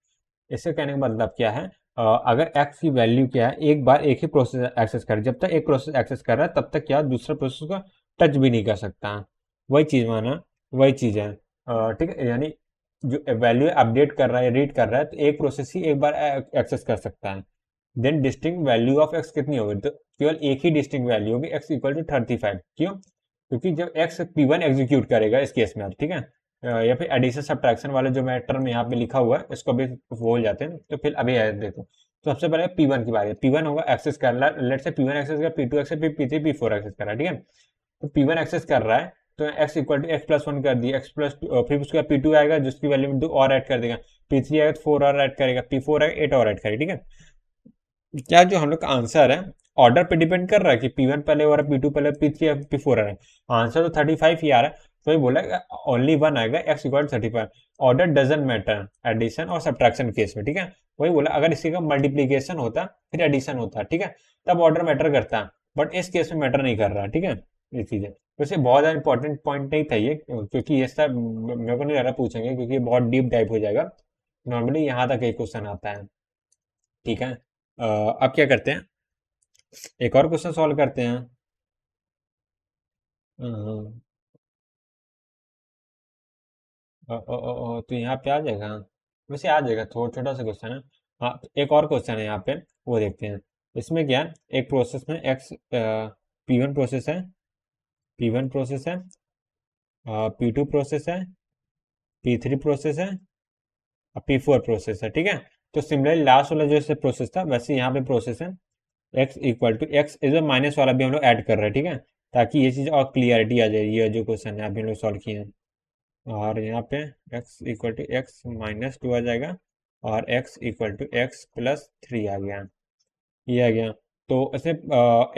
इससे कहने का मतलब क्या है, अगर एक्स की वैल्यू क्या है, एक बार एक ही प्रोसेस एक्सेस करे, जब तक एक प्रोसेस एक्सेस कर रहा है तब तक क्या दूसरा प्रोसेस को टच भी नहीं कर सकता। वही चीज माना, वही चीज है। ठीक है, यानी जो वैल्यू अपडेट कर रहा है, रीड कर रहा है, तो एक प्रोसेस ही एक बार एक्सेस कर सकता है। Then distinct value of x कितनी होगी, तो केवल एक ही डिस्टिंक्ट वैल्यू होगी, एक्स इक्वल टू 35। क्यों, क्योंकि जब एक्स P1 एग्जीक्यूट करेगा इस केस में आप, ठीक है, या फिर एडिशन सब्ट्रैक्शन वाले जो मैं टर्म यहाँ पे लिखा हुआ है, इसको भी भूल जाते हैं, तो फिर अभी देखो। तो सबसे पहले P1 की बात है, P1 होगा एक्सेस कर रहा है, लेट से P1 एक्सेस कर, P2 एक्सेस, फिर P3 P4 एक्सेस कर रहा है। ठीक है, तो P1 एक्सेस कर रहा है, तो x equal to x plus one कर दिया, एक्स प्लस, फिर उसके बाद P2 आएगा, जिसकी वैल्यू में 2 और ऐड कर देगा, P3 आएगा तो 4 और ऐड करेगा, P4 आएगा 8 और ऐड करेगा। ठीक है, क्या जो हम लोग का आंसर है, ऑर्डर पे डिपेंड कर रहा है कि P1 पहले हो रहा है, P2 पहले, P3 या P4 आ रहा है। आंसर तो 35 ही आ रहा है, तो ये बोला ओनली वन आएगा, x equal 35। Order doesn't matter addition और सब्ट्रैक्शन केस में। ठीक है, वही बोला, अगर इसी का मल्टीप्लीकेशन होता फिर एडिशन होता, ठीक है, तब ऑर्डर मैटर करता, बट इस केस में मैटर नहीं कर रहा। ठीक है, ये चीज है। वैसे बहुत ज्यादा इंपॉर्टेंट पॉइंट नहीं था ये, क्योंकि ये सब मेरे को नहीं लग रहा पूछेंगे, क्योंकि ये बहुत डीप डाइव हो जाएगा। नॉर्मली यहाँ तक एक क्वेश्चन आता है। ठीक है, अब क्या करते हैं, एक और क्वेश्चन सॉल्व करते हैं। हम्म, तो यहाँ पे आ जाएगा, वैसे आ जाएगा, थोड़ा छोटा सा क्वेश्चन है। हाँ, तो एक और क्वेश्चन है यहाँ पे, वो देखते हैं। इसमें क्या है, एक प्रोसेस में एक्स P1 प्रोसेस है, P1 प्रोसेस है, P2 प्रोसेस है, P3 प्रोसेस है, और P4 प्रोसेस है। ठीक है, तो सिमिलरली लास्ट वाला जैसे प्रोसेस था, वैसे यहाँ पे प्रोसेस है, x equal to x is minus वाला भी हम लोग ऐड कर रहे हैं। ठीक है, ताकि ये चीज़ और क्लियरिटी आ जाए, ये जो क्वेश्चन है अभी हम लोग सॉल्व किए हैं। और यहाँ पे x equal to x minus two आ जाएगा, और x equal to x plus three आ गया, ये आ गया। तो ऐसे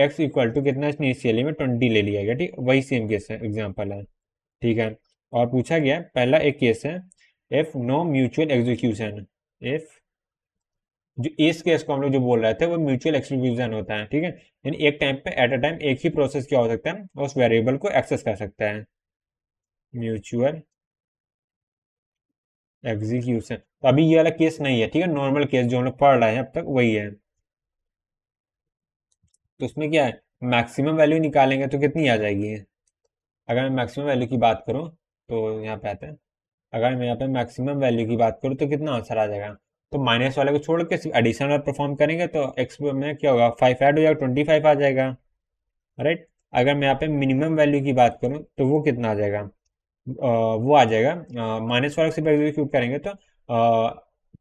x इक्वल टू कितना इनिशियली में 20 ले लिया गया। ठीक, वही सेम केस है, एग्जाम्पल है। ठीक है, और पूछा गया पहला एक केस है, if no mutual execution, if जो इस केस को हम लोग जो बोल रहे थे वो म्यूचुअल एक्सक्लूजन होता है। ठीक है, यानी एक टाइम पे एट अ टाइम एक ही प्रोसेस क्या हो सकता है, उस वेरिएबल को एक्सेस कर सकता है, म्यूचुअल एग्जीक्यूशन। तो अभी ये वाला केस नहीं है, ठीक है, नॉर्मल केस जो हम लोग पढ़ रहे हैं अब तक वही है। तो उसमें क्या है, मैक्सिमम वैल्यू निकालेंगे तो कितनी आ जाएगी, अगर मैं मैक्सिमम वैल्यू की बात करूँ तो यहाँ पे आते हैं, अगर मैं यहाँ पे मैक्सिमम वैल्यू की बात करूँ तो कितना आंसर आ जाएगा। तो माइनस वाले को छोड़ के सिर्फ एडिशन और परफॉर्म करेंगे तो एक्स में क्या होगा, 5 ऐड हो जाएगा, 25 आ जाएगा, राइट। अगर मैं यहाँ पे मिनिमम वैल्यू की बात करूँ तो वो कितना आ जाएगा, वो आ जाएगा, माइनस वाले से एग्जीक्यूट करेंगे तो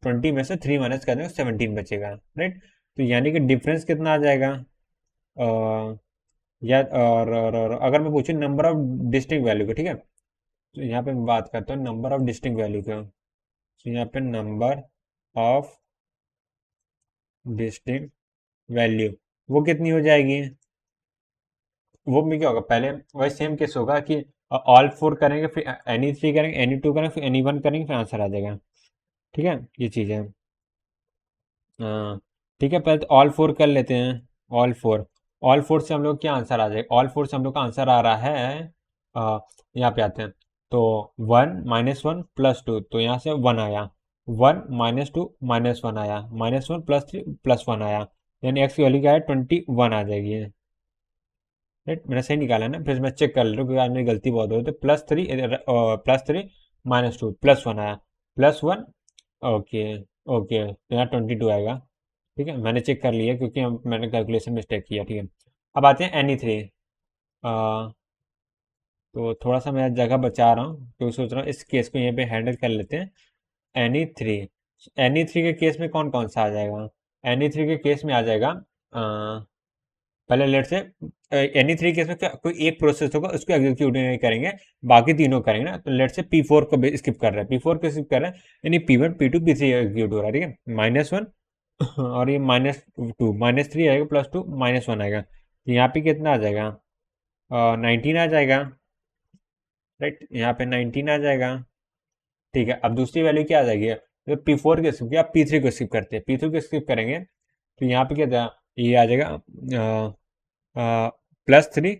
20 में से 3 माइनस कर देंगे, 17 बचेगा, राइट। तो यानी कि डिफरेंस कितना आ जाएगा, या और अगर मैं पूछूं नंबर ऑफ डिस्टिंक्ट वैल्यू को, ठीक है, तो यहाँ पे मैं बात करता हूँ नंबर ऑफ डिस्टिंक्ट वैल्यू का। तो यहाँ पे नंबर ऑफ डिस्टिंक्ट वैल्यू वो कितनी हो जाएगी, वो में क्या होगा, पहले वही सेम केस होगा कि ऑल फोर करेंगे, फिर एनी थ्री करेंगे, एनी टू करेंगे, फिर एनी वन करेंगे, फिर आंसर आ जाएगा, ठीक है, ये चीज़ है। हाँ, ठीक है, पहले तो ऑल फोर कर लेते हैं। ऑल फोर, ऑल फोर से हम लोग क्या आंसर आ जाएगा, ऑल फोर से हम लोग का आंसर आ रहा है, यहाँ पे आते हैं, तो 1 - 1 + 2, तो यहाँ से 1 आया, 1 - 2 - 1 आया, -1 + 3 + 1 आया, यानी एक्स की वैल्यू क्या है, 21 आ जाएगी, राइट। मैंने सही निकाला ना, फिर मैं चेक कर ले रहा हूँ क्योंकि आज मेरी गलती बहुत हो, तो +3 - 2 +1 आया, +1, ओके, ओके, तो यहाँ 22 आएगा, ठीक है, मैंने चेक कर लिया क्योंकि मैंने कैलकुलेशन मिस्टेक किया, ठीक है। अब आते हैं एनी थ्री, तो थोड़ा सा मैं जगह बचा रहा हूँ तो सोच रहा हूँ इस केस को यहाँ पे हैंडल कर लेते हैं। एनी थ्री, एनी थ्री के केस में कौन कौन सा आ जाएगा, एनी थ्री के केस में आ जाएगा, पहले लेट से एनी थ्री केस में क्या, कोई एक प्रोसेस होगा उसको एग्जीक्यूट नहीं करेंगे, बाकी तीनों करेंगे ना, तो लेट से P4 को स्किप कर रहे हैं, P4 को स्किप कर रहे हैं, यानी P1 P2 P3 एग्जीक्यूट हो रहा है, ठीक है, -1 और ये -2 -3 आएगा, +2 -1 आएगा, तो यहाँ पे कितना आ जाएगा, 19 आ जाएगा, राइट, यहाँ पे 19 आ जाएगा, ठीक है। अब दूसरी वैल्यू क्या आ जाएगी, तो P4 को स्किप किया, P3 को स्किप करते हैं, P3 को स्किप करेंगे तो यहाँ पे क्या ये आ जाएगा, +3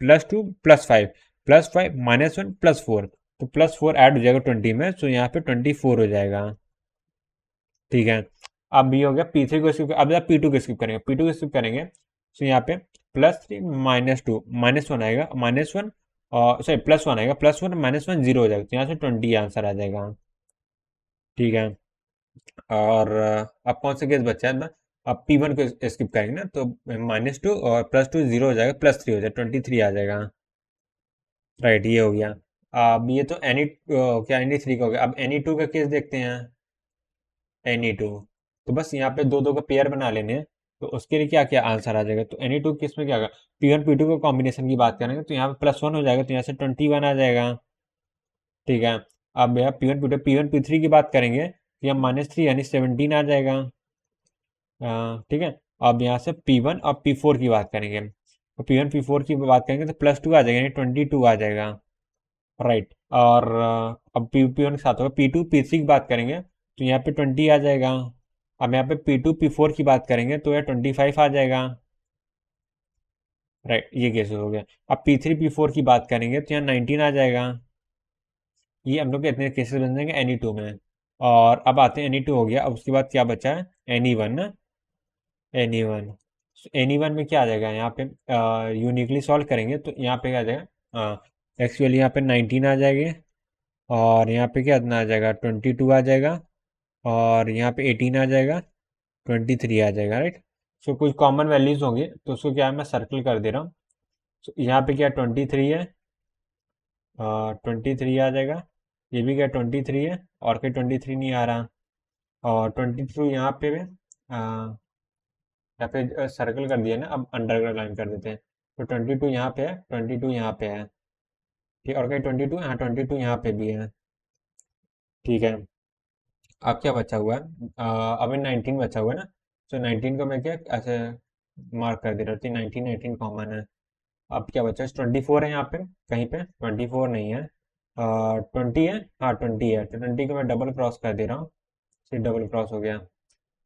+2 +5, +5 -1 +4, तो +4 ऐड हो जाएगा 20 में, तो यहाँ पे 24 हो जाएगा, ठीक है। अब ये हो गया P3 को स्किप, अब P2 को स्किप करेंगे, P2 को स्किप करेंगे तो यहाँ पे +3 -2 -1 आएगा, -1 और सॉरी +1 आएगा, +1 -1 0 हो जाएगा, तो यहाँ से 20 आंसर आ जाएगा, ठीक है। और अब कौन सा केस बचा है ना, अब P1 को स्किप करेंगे ना, तो -2 और +2 0 हो जाएगा, +3 हो जाएगा, 23 आ जाएगा, राइट, ये हो गया। अब ये तो क्या एनी थ्री का हो गया, अब एनी टू का केस देखते हैं, एनी टू, तो बस यहाँ पे दो दो का पेयर बना लेने हैं, तो उसके लिए क्या क्या आंसर आ जाएगा, तो एनी टू केस में क्या होगा, P1 P2 का कॉम्बिनेशन की बात करेंगे तो यहाँ पे +1 हो जाएगा, तो यहाँ से 21 आ जाएगा, ठीक है। अब यहाँ P1 P3 की बात करेंगे तो यहाँ -3 यानी 17 आ जाएगा, ठीक है। अब यहाँ से P1 और P4 की बात करेंगे, तो P1 P4 की बात करेंगे तो +2 आ जाएगा, यानी 22 आ जाएगा, राइट। और अब P1 के साथ होगा P2 P3 की बात करेंगे तो यहाँ पे 20 आ जाएगा, अब यहाँ पे P2 P4 की बात करेंगे तो यहाँ 25 आ जाएगा, राइट, ये केस हो गया। अब P3 P4 की बात करेंगे तो यहाँ 19 आ जाएगा, ये हम लोग के इतने केसेस बन जाएंगे एनी टू में। और अब आते हैं एनी टू हो गया, अब उसके बाद क्या बचा है, एनी वन ना, एनी वन, एनी वन में क्या आ जाएगा, यहाँ पे यूनिकली सॉल्व करेंगे तो यहाँ पे क्या आ जाएगा, एक्चुअली यहाँ पे 19 आ जाएगी, और यहाँ पे क्या आ जाएगा, 22 आ जाएगा, और यहाँ पे 18 आ जाएगा, 23 आ जाएगा, राइट। सो कुछ कॉमन वैल्यूज होंगे तो उसको क्या है मैं सर्कल कर दे रहा हूँ, so, यहाँ पे क्या 23 है, 23 आ जाएगा, ये भी क्या 23 है, और कोई 23 नहीं आ रहा, और 22 यहाँ पे भी, यहाँ पे सर्कल कर दिया ना, अब अंडरलाइन कर देते हैं, तो 22 यहाँ पे है, 22 यहाँ पे है, ठीक, और कहीं 22, हाँ 22 यहाँ पे भी है, ठीक है। अब क्या बचा हुआ है, अभी 19 बचा हुआ है ना, तो 19 को मैं क्या ऐसे मार्क कर दे रहा हूँ, 19 19 कॉमन है। अब क्या बचा, 24 है यहाँ पे, कहीं पे 24 नहीं है, 20 है, हाँ 20 है, तो 20 को मैं डबल क्रॉस कर दे रहा हूँ, फिर डबल क्रॉस हो गया,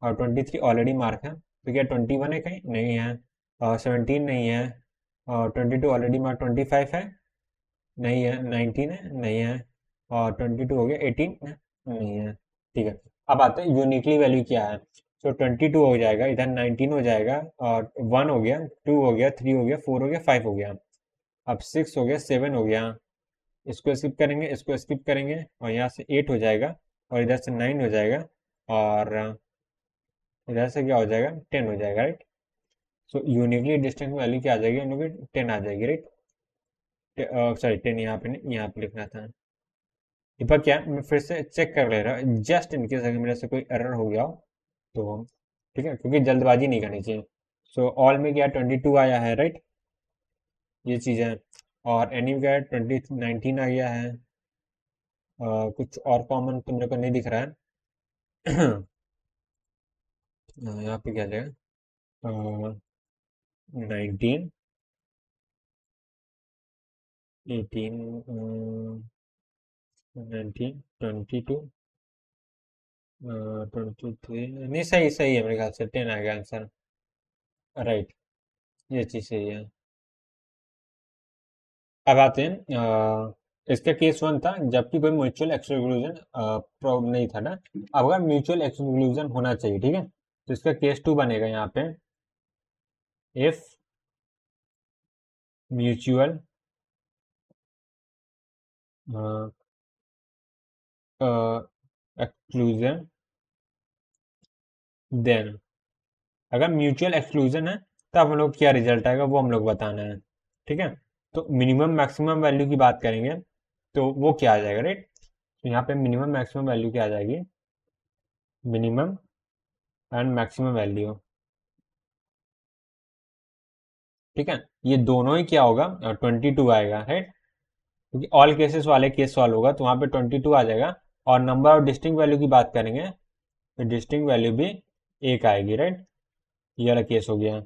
और 23 ऑलरेडी मार्क है, तो क्या 21 है, कहीं नहीं है, 17 नहीं है, और 22 ऑलरेडी मार्क, 25 है, नहीं है, 19 है, नहीं है, और 22 हो गया, 18 नहीं है, ठीक है। अब आते हैं यूनिकली वैल्यू क्या है, तो 22 हो जाएगा, इधर 19 हो जाएगा, और 1 हो गया, 2 हो गया, 3 हो गया, 4 हो गया, 5 हो गया, अब 6 हो गया, 7 हो गया, इसको स्किप करेंगे, इसको स्किप करेंगे, और यहाँ से 8 हो जाएगा, और इधर से 9 हो जाएगा, और इधर से क्या हो जाएगा, 10 हो जाएगा, राइट। सो यूनिकली डिस्टिंक्ट वैल्यू क्या आ जाएगी हम लोग की, 10 आ जाएगी, राइट। सॉरी 10 यहाँ पे नहीं, यहाँ पे लिखना था। ये पर क्या, मैं फिर से चेक कर ले रहा हूँ, जस्ट इनकेस अगर मेरे से कोई एरर हो गया हो तो, ठीक है, क्योंकि जल्दबाजी नहीं करनी चाहिए। सो ऑल में क्या 22 आया है, राइट, ये चीज़ है। और एनी में क्या है, 19 आ गया है। कुछ और कॉमन तो मेरे को नहीं दिख रहा है। यहाँ पे क्या जाएगा, 19, 18, 19, 22, 23, नहीं सही सही है, मेरे ख्याल से 10 आएगा आंसर, राइट, ये चीज़ सही है। अब आते हैं, इसका केस 1 था जबकि कोई म्यूचुअल एक्सक्लूजन प्रॉब्लम नहीं था ना। अब अगर म्यूचुअल एक्सक्लूजन होना चाहिए, ठीक है, तो इसका केस 2 बनेगा यहाँ पे, इफ म्यूचुअल एक्सक्लूजन, देन अगर म्यूचुअल एक्सक्लूजन है तब हम लोग क्या रिजल्ट आएगा वो हम लोग बताना है, ठीक है। तो मिनिमम मैक्सिमम वैल्यू की बात करेंगे तो वो क्या आ जाएगा, राइट। तो यहाँ पे मिनिमम मैक्सिमम वैल्यू क्या आ जाएगी, मिनिमम एंड मैक्सिमम वैल्यू, ठीक है। ये दोनों ही क्या होगा, 22 आएगा, राइट, क्योंकि ऑल केसेस वाले केस सॉल्व होगा तो वहाँ पे 22 आ जाएगा। और नंबर ऑफ डिस्टिंक्ट वैल्यू की बात करेंगे तो डिस्टिंक्ट वैल्यू भी एक आएगी, राइट, ये वाला केस हो गया,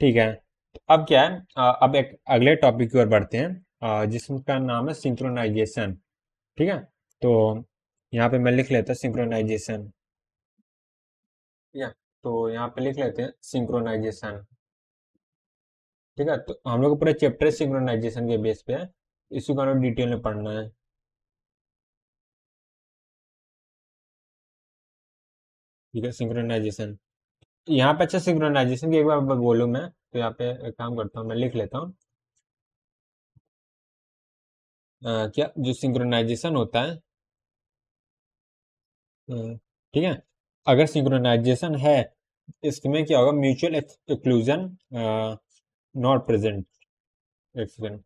ठीक है। तो अब क्या है, अब एक अगले टॉपिक की ओर बढ़ते हैं, जिसका नाम है सिंक्रोनाइजेशन, ठीक है। तो यहाँ पे मैं लिख लेता हूँ सिंक्रोनाइजेशन, ठीक है। तो यहाँ पे लिख लेते हैं सिंक्रोनाइजेशन, ठीक है। तो हम लोग को पूरा चैप्टर सिंक्रोनाइजेशन के बेस पे है, इसी को हम लोग डिटेल में पढ़ना है, ठीक है। सिंक्रोनाइजेशन यहाँ पे, अच्छा सिंक्रोनाइजेशन की एक बार बोलूँ मैं तो यहाँ पे एक काम करता हूँ, मैं लिख लेता हूँ, क्या जो सिंक्रोनाइजेशन होता है, ठीक है, अगर सिंक्रोनाइजेशन है इसमें क्या होगा, म्यूचुअल एक्सक्लूजन नॉट प्रेजेंट, एक सेकंड,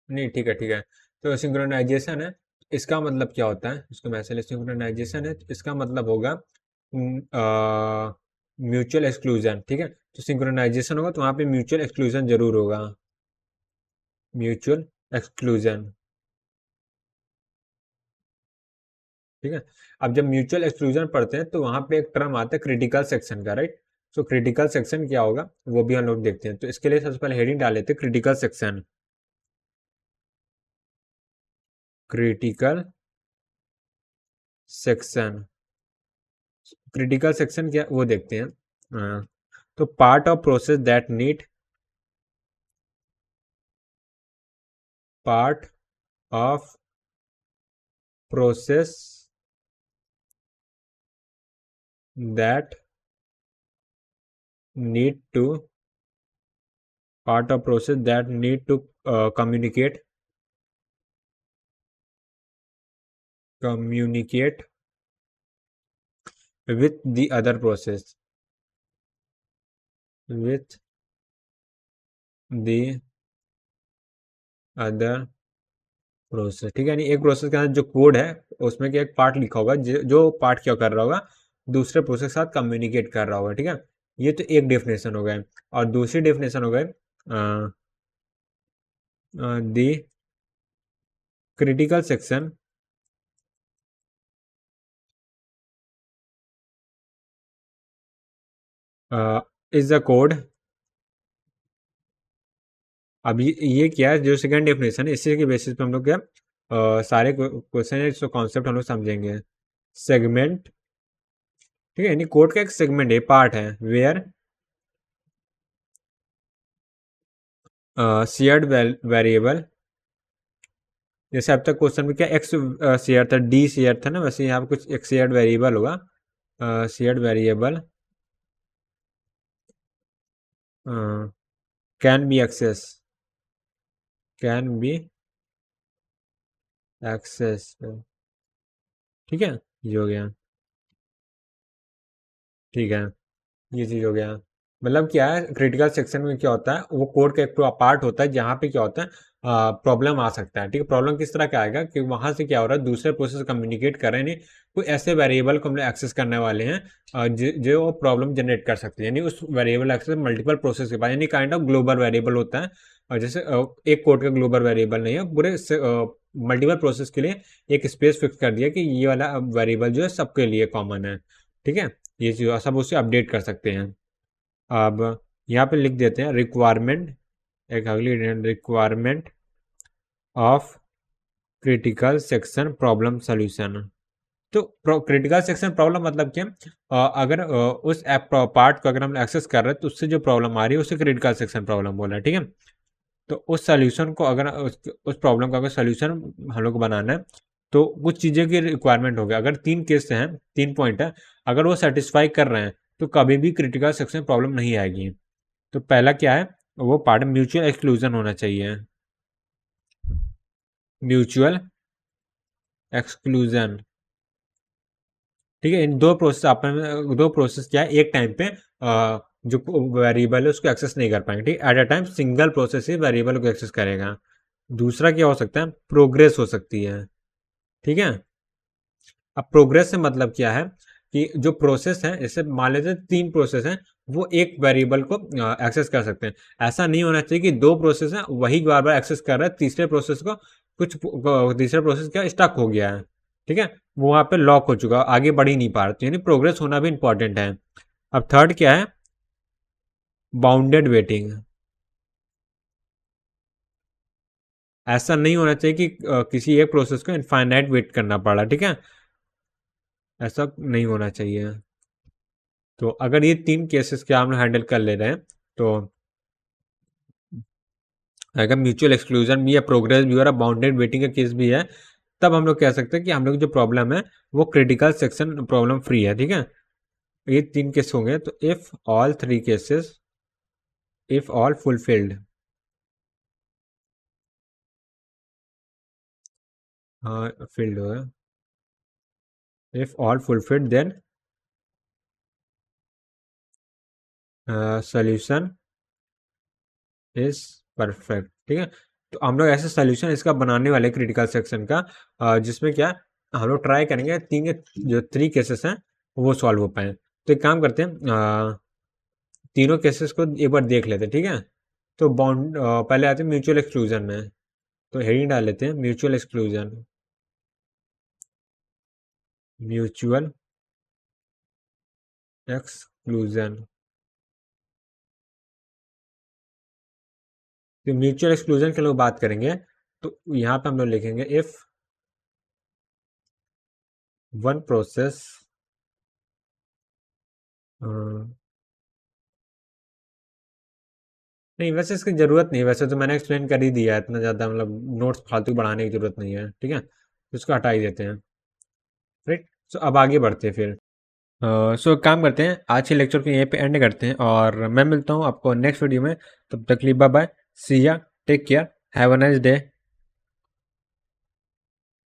नहीं ठीक है ठीक है। तो सिंक्रोनाइजेशन है, इसका मतलब क्या होता है, इसको मैं से सिंक्रोनाइजेशन है तो इसका मतलब होगा म्यूचुअल एक्सक्लूजन, ठीक है। तो सिंक्रोनाइजेशन होगा तो वहाँ पे म्यूचुअल एक्सक्लूजन जरूर होगा, म्यूचुअल एक्सक्लूजन, ठीक है। अब जब म्यूचुअल एक्सक्लूजन पढ़ते हैं तो वहाँ पे एक टर्म आता है क्रिटिकल सेक्शन का, राइट। सो क्रिटिकल सेक्शन क्या होगा वो भी हम लोग देखते हैं, तो इसके लिए सबसे पहले हेडिंग डाल लेते हैं critical section, critical section, critical section क्या वो देखते हैं। तो part of process that need, part of process that need to, part of process that need to communicate with the other process, with the other process, ठीक है। यानी एक process के अंदर जो कोड है उसमें क्या एक पार्ट लिखा होगा जो पार्ट क्या कर रहा होगा, दूसरे प्रोसेस के साथ कम्युनिकेट कर रहा होगा, ठीक है। ये तो एक डेफिनेशन हो गए, और दूसरी डेफिनेशन हो गए the critical section is the code. अब ये क्या है, जो सेकंड डेफिनेशन है इसी के बेसिस पे हम लोग क्या सारे क्वेश्चन है, कॉन्सेप्ट हम लोग समझेंगे। सेगमेंट, ठीक है, यानी कोड का एक सेगमेंट है, पार्ट है, वेयर शेयर्ड वेरिएबल, जैसे अब तक क्वेश्चन में क्या एक्स शेयर था, डी शेयर था ना, वैसे यहाँ पे कुछ एक शेयर्ड वेरिएबल होगा, shared variable can be access, can be access, ठीक है, ये हो गया, ठीक है, ये चीज़ हो गया। मतलब क्या है, क्रिटिकल सेक्शन में क्या होता है, वो कोड का एक पार्ट होता है जहाँ पे क्या होता है, प्रॉब्लम आ सकता है, ठीक है। प्रॉब्लम किस तरह का आएगा कि वहाँ से क्या हो रहा है, दूसरे प्रोसेस कम्युनिकेट कर रहे हैं, नहीं कोई ऐसे वेरिएबल को हम लोग एक्सेस करने वाले हैं जो प्रॉब्लम जनरेट कर सकते हैं, यानी उस वेरिएबल एक्सेस मल्टीपल प्रोसेस के पास, यानी काइंड ऑफ ग्लोबल वेरिएबल होता है। और जैसे एक कोड का ग्लोबल वेरिएबल नहीं है, पूरे मल्टीपल प्रोसेस के लिए एक स्पेस फिक्स कर दिया कि ये वाला वेरिएबल जो है सबके लिए कॉमन है, ठीक है। ये चीज़ सब उसे अपडेट कर सकते हैं। अब यहाँ पे लिख देते हैं रिक्वायरमेंट, एक अगली requirement of critical section problem solution. तो क्रिटिकल सेक्शन प्रॉब्लम मतलब क्या, अगर उस ऐप पार्ट को अगर हम एक्सेस कर रहे हैं तो उससे जो प्रॉब्लम आ रही है उसे क्रिटिकल सेक्शन प्रॉब्लम बोला है, ठीक है। तो उस सॉल्यूशन को अगर उस प्रॉब्लम का अगर सॉल्यूशन हम लोग को बनाना है तो कुछ चीज़ें की रिक्वायरमेंट हो गया। अगर 3 केस हैं, 3 पॉइंट है, अगर वो सेटिस्फाई कर रहे हैं तो कभी भी क्रिटिकल सेक्शन प्रॉब्लम नहीं आएगी। तो पहला क्या है, वो पार्ट म्यूचुअल एक्सक्लूजन होना चाहिए, म्यूचुअल एक्सक्लूजन, ठीक है। इन दो प्रोसेस अपन, दो प्रोसेस क्या है, एक टाइम पे जो वेरिएबल है उसको एक्सेस नहीं कर पाएंगे, ठीक है। Eight a time single process he variable को एक्सेस करेगा। दूसरा क्या हो सकता है, प्रोग्रेस हो सकती है, ठीक है। अब प्रोग्रेस से मतलब क्या है कि जो प्रोसेस है, जैसे मान लेते हैं 3 प्रोसेस हैं, वो एक वेरिएबल को एक्सेस कर सकते हैं। ऐसा नहीं होना चाहिए कि 2 प्रोसेस हैं वही बार बार एक्सेस कर रहा है, तीसरे प्रोसेस को कुछ तीसरे प्रोसेस क्या स्टक हो गया है, ठीक है, वो वहाँ पे लॉक हो चुका, आगे बढ़ ही नहीं पा रहा, तो यानी प्रोग्रेस होना भी इंपॉर्टेंट है। अब थर्ड क्या है, बाउंडेड वेटिंग। ऐसा नहीं होना चाहिए कि किसी एक प्रोसेस को इनफाइनाइट वेट करना पड़ा, ठीक है, ऐसा नहीं होना चाहिए। तो अगर ये 3 केसेस क्या हम लोग हैंडल कर ले रहे हैं, तो अगर म्यूचुअल एक्सक्लूजन भी है, प्रोग्रेस भी हो रहा है, बाउंडेड वेटिंग का केस भी है, तब हम लोग कह सकते हैं कि हम लोग जो प्रॉब्लम है वो क्रिटिकल सेक्शन प्रॉब्लम फ्री है, ठीक है। ये 3 केस होंगे, तो if all 3 cases, if all fulfilled, हाँ फिल्ड हो, if all fulfilled then solution is perfect, ठीक है। तो हम लोग ऐसे सोल्यूशन इसका बनाने वाले क्रिटिकल सेक्शन का, जिसमें क्या हम लोग ट्राई करेंगे 3 केसेस हैं वो सॉल्व हो पाए। तो एक काम करते हैं, तीनों केसेस को एक बार देख लेते हैं, ठीक है। तो बाउंड पहले आते हैं म्यूचुअल एक्सक्लूजन में, तो हेडिंग डाल लेते हैं म्यूचुअल एक्सक्लूजन, म्यूचुअल एक्सक्लूजन। तो म्यूचुअल एक्सक्लूजन के लोग बात करेंगे, तो यहाँ पे हम लोग लिखेंगे इफ वन प्रोसेस, नहीं वैसे इसकी ज़रूरत नहीं है, वैसे तो मैंने एक्सप्लेन कर ही दिया है, इतना ज़्यादा मतलब नोट्स फालतू बढ़ाने की ज़रूरत नहीं है, ठीक है, तो इसको हटा ही देते हैं, राइट। सो अब आगे बढ़ते हैं फिर। सो काम करते हैं, आज के लेक्चर को यहीं पे एंड करते हैं और मैं मिलता हूँ आपको नेक्स्ट वीडियो में। तब तक लिए bye bye, see ya, take care, have a nice day.